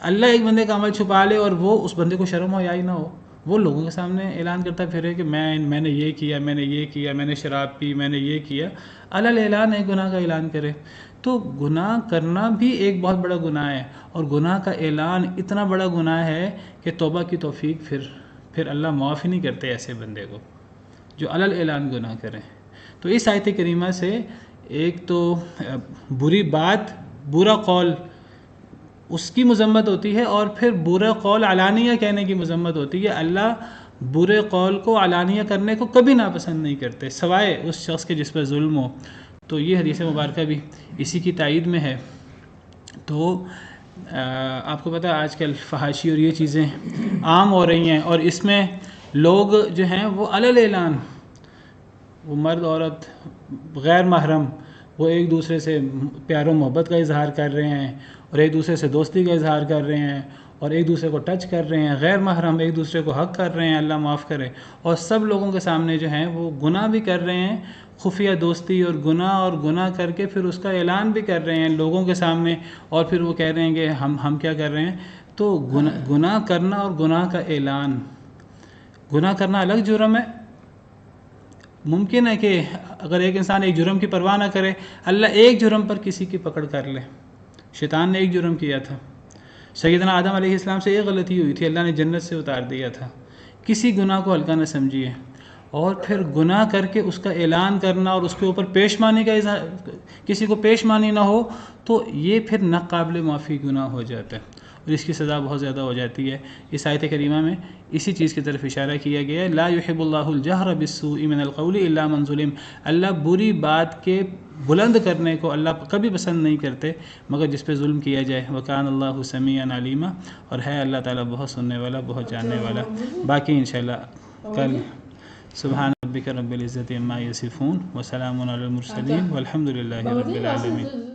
[SPEAKER 1] اللہ ایک بندے کا عمل چھپا لے اور وہ اس بندے کو شرم ہو یا ہی نہ ہو، وہ لوگوں کے سامنے اعلان کرتا پھرے کہ میں نے یہ کیا، میں نے یہ کیا، میں نے شراب پی، میں نے یہ کیا. علل اعلان ہے گناہ کا اعلان کرے. تو گناہ کرنا بھی ایک بہت بڑا گناہ ہے، اور گناہ کا اعلان اتنا بڑا گناہ ہے کہ توبہ کی توفیق پھر اللہ معاف ہی نہیں کرتے ایسے بندے کو جو علل اعلان گناہ کریں. تو اس آیت کریمہ سے ایک تو بری بات، برا قول اس کی مذمت ہوتی ہے، اور پھر برا قول علانیہ کہنے کی مذمت ہوتی ہے. اللہ برے قول کو علانیہ کرنے کو کبھی ناپسند نہیں کرتے، سوائے اس شخص کے جس پر ظلم ہو. تو یہ حدیث مبارکہ بھی اسی کی تائید میں ہے. تو آپ کو پتہ ہے آج کل فحاشی اور یہ چیزیں عام ہو رہی ہیں، اور اس میں لوگ جو ہیں وہ علل اعلان، وہ مرد عورت غیر محرم، وہ ایک دوسرے سے پیار و محبت کا اظہار کر رہے ہیں، اور ایک دوسرے سے دوستی کا اظہار کر رہے ہیں، اور ایک دوسرے کو ٹچ کر رہے ہیں، غیر محرم ایک دوسرے کو حق کر رہے ہیں، اللہ معاف کرے. اور سب لوگوں کے سامنے جو ہیں وہ گناہ بھی کر رہے ہیں، خفیہ دوستی اور گناہ کر کے پھر اس کا اعلان بھی کر رہے ہیں لوگوں کے سامنے، اور پھر وہ کہہ رہے ہیں کہ ہم کیا کر رہے ہیں. تو گناہ کرنا اور گناہ کا اعلان، گناہ کرنا الگ جرم ہے. ممکن ہے کہ اگر ایک انسان ایک جرم کی پرواہ نہ کرے، اللہ ایک جرم پر کسی کی پکڑ کر لے. شیطان نے ایک جرم کیا تھا، سیدنا آدم علیہ السلام سے ایک غلطی ہوئی تھی، اللہ نے جنت سے اتار دیا تھا. کسی گناہ کو ہلکا نہ سمجھیے، اور پھر گناہ کر کے اس کا اعلان کرنا اور اس کے اوپر پیشمانی کا کسی کو پیشمانی نہ ہو، تو یہ پھر ناقابل معافی گناہ ہو جاتا ہے، اور اس کی سزا بہت زیادہ ہو جاتی ہے. اس آیت کریمہ میں اسی چیز کی طرف اشارہ کیا گیا ہے. لا یحب اللہ الجہر بالسوء من القول الا من ظلم، اللہ بری بات کے بلند کرنے کو اللہ کبھی پسند نہیں کرتے مگر جس پہ ظلم کیا جائے. وکان اللہ سمیعا علیما، اور ہے اللہ تعالیٰ بہت سننے والا، بہت جاننے والا. باقی انشاءاللہ کل. سبحان ربک رب العزت عما یصفون وسلام علی المرسلین والحمد للہ رب العالمین.